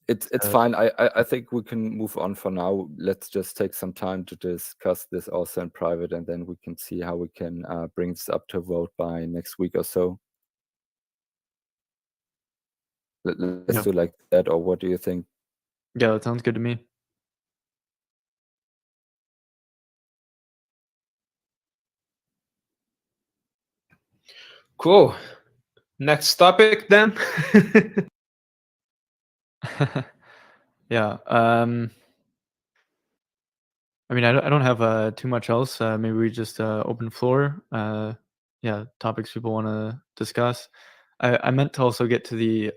It's fine. I think we can move on for now. Let's just take some time to discuss this also in private, and then we can see how we can bring this up to vote by next week or so. Let's Yeah. do like that, or what do you think? Yeah, that sounds good to me. Cool. Next topic then. Yeah. I mean, I don't have too much else. Maybe we just open floor. Yeah, topics people want to discuss. I meant to also get to the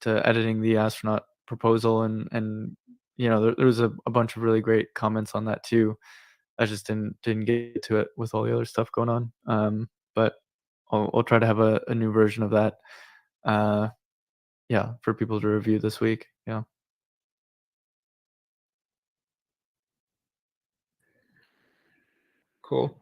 to editing the astronaut proposal, and you know, there was a bunch of really great comments on that too. I just didn't get to it with all the other stuff going on. But I'll try to have a new version of that. Uh, yeah, for people to review this week. Yeah. Cool.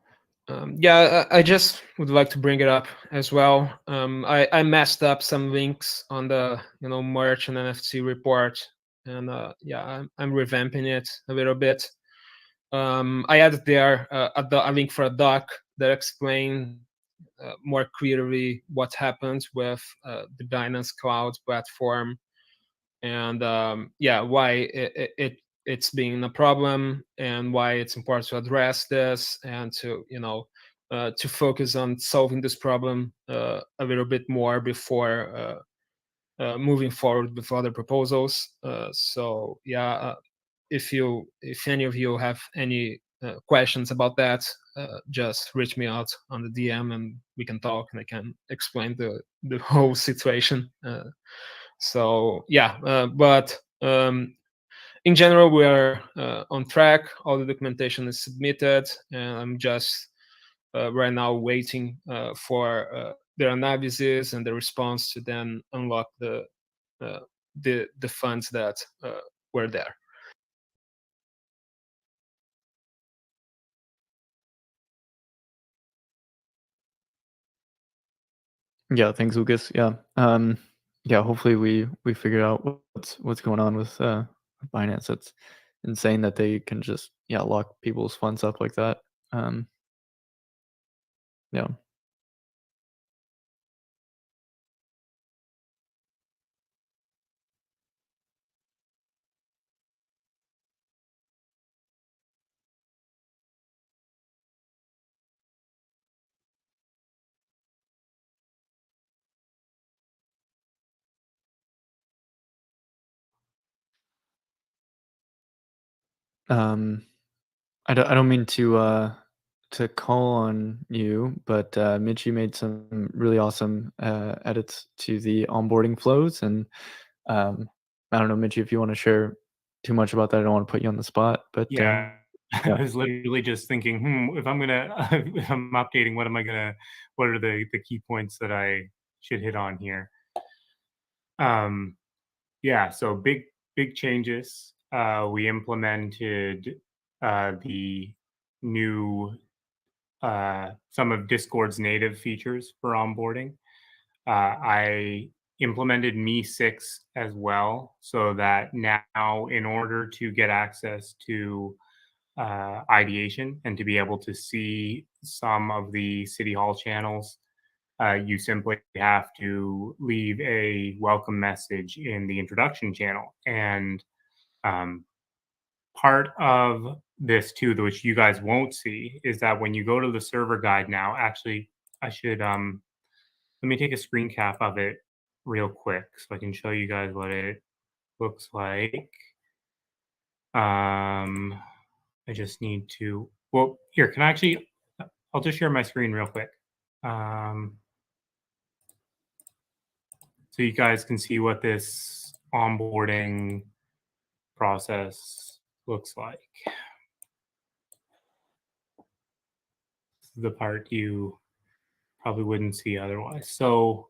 Yeah, I just would like to bring it up as well. I messed up some links on the, you know, merch and NFC report, and yeah, I'm revamping it a little bit. I added there a link for a doc that explains more clearly what happens with the Binance Cloud platform, and yeah, why it's being a problem, and why it's important to address this, and to, you know, to focus on solving this problem a little bit more before moving forward with other proposals. So yeah, if any of you have any questions about that, just reach me out on the DM and we can talk and I can explain the whole situation. So yeah, but in general, we are on track. All the documentation is submitted, and I'm just right now waiting for their analysis and the response to then unlock the funds that were there. Yeah, thanks, Lucas. Yeah, yeah. Hopefully, we figure out what's going on with Binance. It's insane that they can just lock people's funds up like that. Yeah. I don't mean to call on you, but Mitch, you made some really awesome edits to the onboarding flows, and I don't know, Mitch, if you want to share too much about that. I don't want to put you on the spot, but Yeah. I was literally just thinking, if I'm updating, what are the key points that I should hit on here? Yeah, so big changes. We implemented the new some of Discord's native features for onboarding. I implemented Me6 as well, so that now in order to get access to ideation and to be able to see some of the City Hall channels, you simply have to leave a welcome message in the introduction channel. And part of this too, which you guys won't see, is that when you go to the server guide now, actually, I should let me take a screen cap of it real quick so I can show you guys what it looks like. I just need to, well, here, can I actually, I'll just share my screen real quick. So you guys can see what this onboarding process looks like. This is the part you probably wouldn't see otherwise. So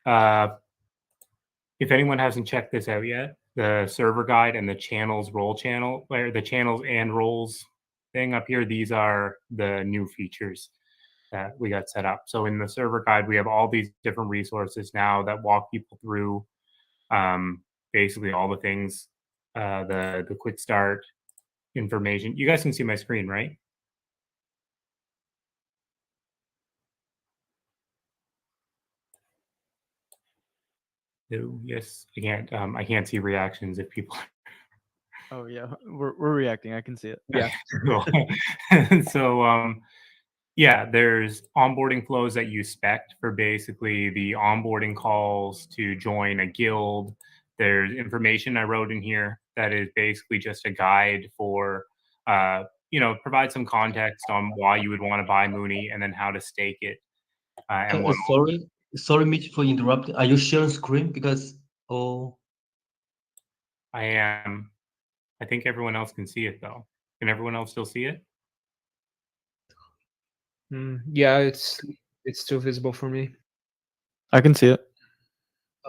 if anyone hasn't checked this out yet, the server guide and the channels role channel, where the channels and roles thing up here, these are the new features that we got set up. So in the server guide, we have all these different resources now that walk people through basically all the things, the quick start information. You guys can see my screen, right? No, yes, I can't see reactions if people. oh yeah, we're reacting. I can see it. Yeah. So yeah, there's onboarding flows that you spec for basically the onboarding calls to join a guild. There's information I wrote in here that is basically just a guide for provide some context on why you would want to buy Mooney and then how to stake it. And what sorry, Mitch, for interrupting. Are you sharing screen? Because I am. I think everyone else can see it though. Can everyone else still see it? Yeah, it's still visible for me. I can see it.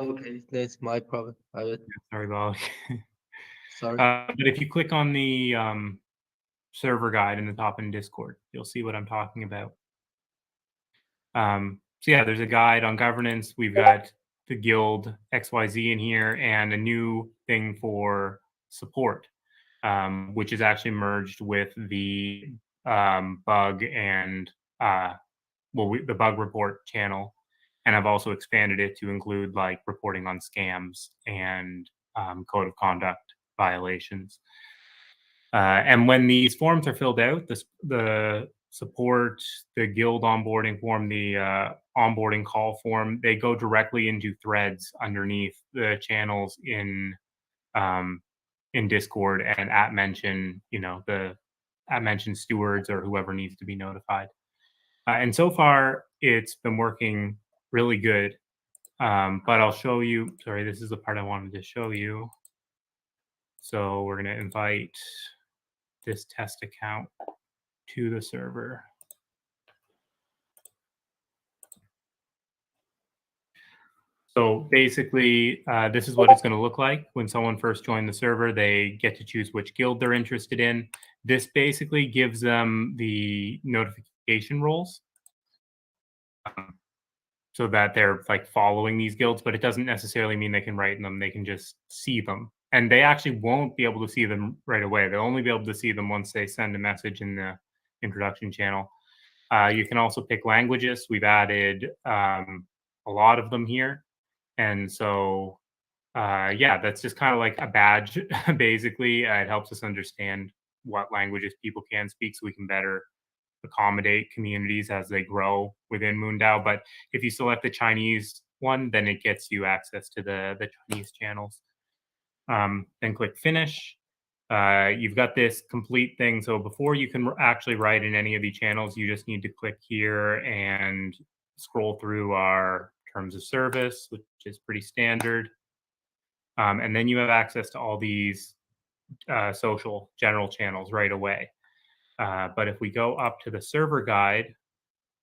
okay, that's my problem. Sorry, Bob. Sorry. But if you click on the server guide in the top in Discord, you'll see what I'm talking about. So yeah, there's a guide on governance. We've got the guild XYZ in here and a new thing for support, which is actually merged with the bug and the bug report channel. And I've also expanded it to include like reporting on scams and code of conduct violations. And when these forms are filled out, the support, the guild onboarding form, the onboarding call form, they go directly into threads underneath the channels in Discord and @mention, the @mention stewards or whoever needs to be notified. And so far, it's been working really good. But I'll show you. Sorry, this is the part I wanted to show you. So we're going to invite this test account to the server. So basically, this is what it's going to look like when someone first joined the server. They get to choose which guild they're interested in. This basically gives them the notification roles so that they're like following these guilds, but it doesn't necessarily mean they can write in them. They can just see them. And they actually won't be able to see them right away. They'll only be able to see them once they send a message in the introduction channel. You can also pick languages. We've added a lot of them here. And so, yeah, that's just kind of like a badge, basically. It helps us understand what languages people can speak so we can better accommodate communities as they grow within MoonDAO. But if you select the Chinese one, then it gets you access to the Chinese channels. Then click Finish. You've got this complete thing. So before you can actually write in any of the channels, you just need to click here and scroll through our terms of service, which is pretty standard. And then you have access to all these social general channels right away. But if we go up to the server guide,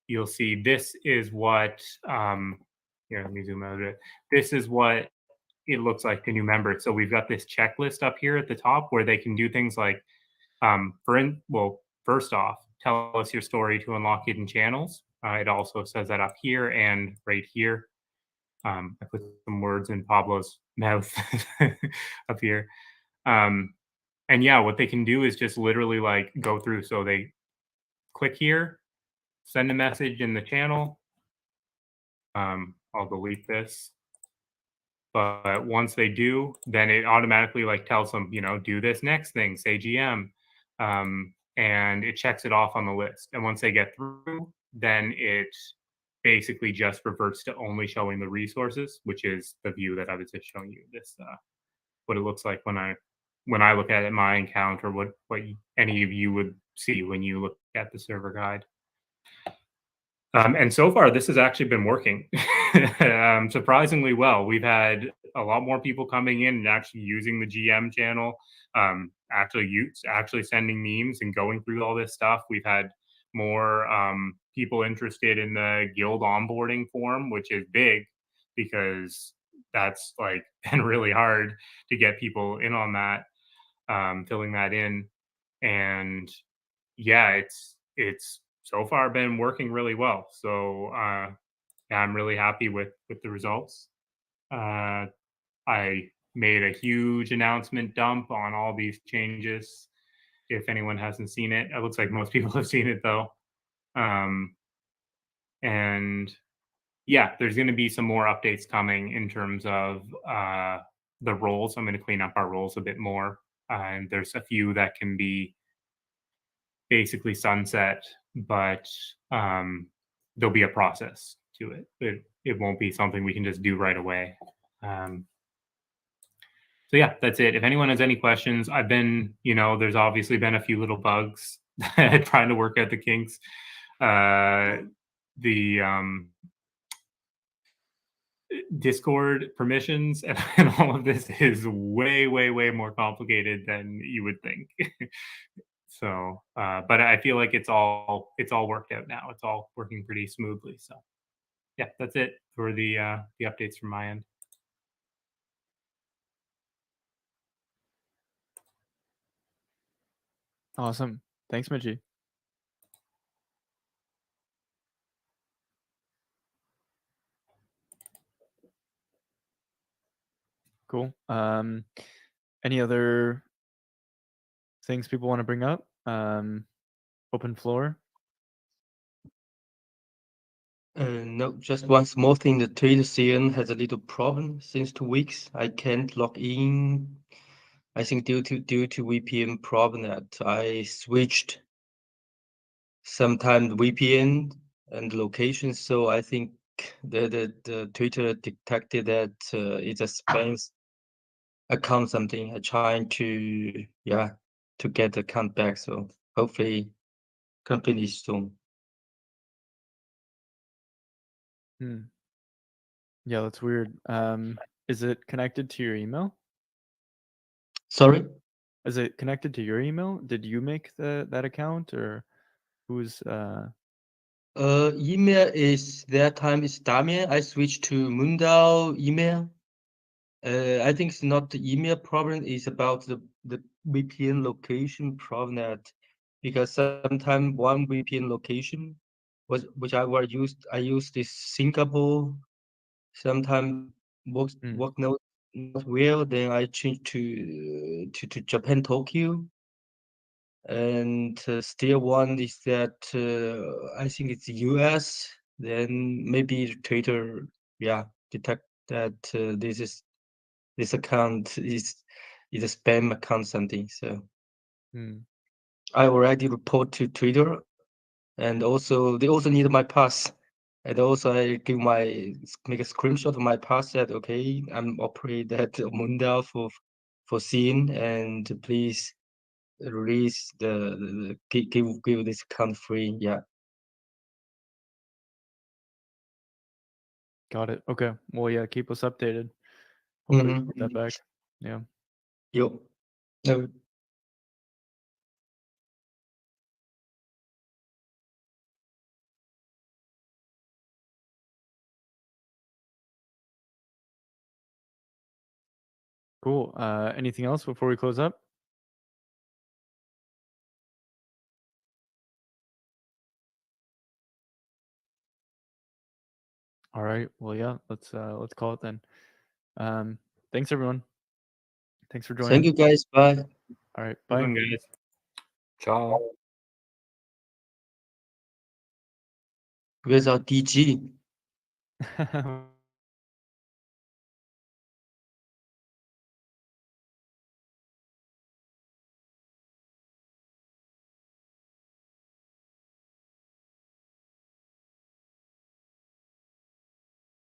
you'll see this is what, here, let me zoom out a bit. This is what it looks like to new members. So we've got this checklist up here at the top where they can do things like, first off, tell us your story to unlock hidden channels. It also says that up here and right here. I put some words in Pablo's mouth up here. And yeah, what they can do is just literally like go through. So they click here, send a message in the channel. I'll delete this. But once they do, then it automatically like tells them, do this next thing, say GM. And it checks it off on the list. And once they get through, then it basically just reverts to only showing the resources, which is the view that I was just showing you. This what it looks like when I look at it, my account, or what any of you would see when you look at the server guide. And so far, this has actually been working surprisingly well. We've had a lot more people coming in and actually using the GM channel, actually sending memes and going through all this stuff. We've had more people interested in the guild onboarding form, which is big because that's like been really hard to get people in on that, filling that in. And yeah, it's so far been working really well. So yeah, I'm really happy with the results. I made a huge announcement dump on all these changes. If anyone hasn't seen it, it looks like most people have seen it though. And yeah, there's going to be some more updates coming in terms of the roles. I'm going to clean up our roles a bit more. And there's a few that can be basically sunset, but there'll be a process to it. It won't be something we can just do right away. So yeah, that's it. If anyone has any questions, I've been, there's obviously been a few little bugs trying to work out the kinks. The Discord permissions and all of this is way, way, way more complicated than you would think. So, but I feel like it's all worked out now. It's all working pretty smoothly. So, yeah, that's it for the updates from my end. Awesome. Thanks, Michi. Cool. Any other things people want to bring up? Open floor. No, just one small thing. The Trader CN has a little problem since 2 weeks. I can't log in. I think due to VPN problem that I switched sometimes VPN and location. So I think the Twitter detected that it's a spam account something. I trying to to get the account back. So hopefully company soon. Yeah, that's weird. Is it connected to your email? Sorry. Is it connected to your email? Did you make that account, or who's Email is that time is Damien. I switched to MoonDAO email. I think it's not the email problem. It's about the VPN location problem that because sometimes one VPN location which I used this Singapore. Sometimes work not well. Then I changed to Japan Tokyo. And still one is that I think it's US. Then maybe Twitter, detect that this account is a spam account something. So I already report to Twitter, and also they also need my pass. And also I make a screenshot of my pass that okay, I'm operate that MoonDAO for seeing, and please release give this account free. Yeah. Got it. Okay. Well, yeah, keep us updated. Hopefully we get that back. Yeah. Yo. No. Cool. Anything else before we close up? All right. Well, yeah, let's call it then. Thanks everyone. Thanks for joining. Thank you guys. Bye. All right. Bye. Guys. Ciao. Where's our DG?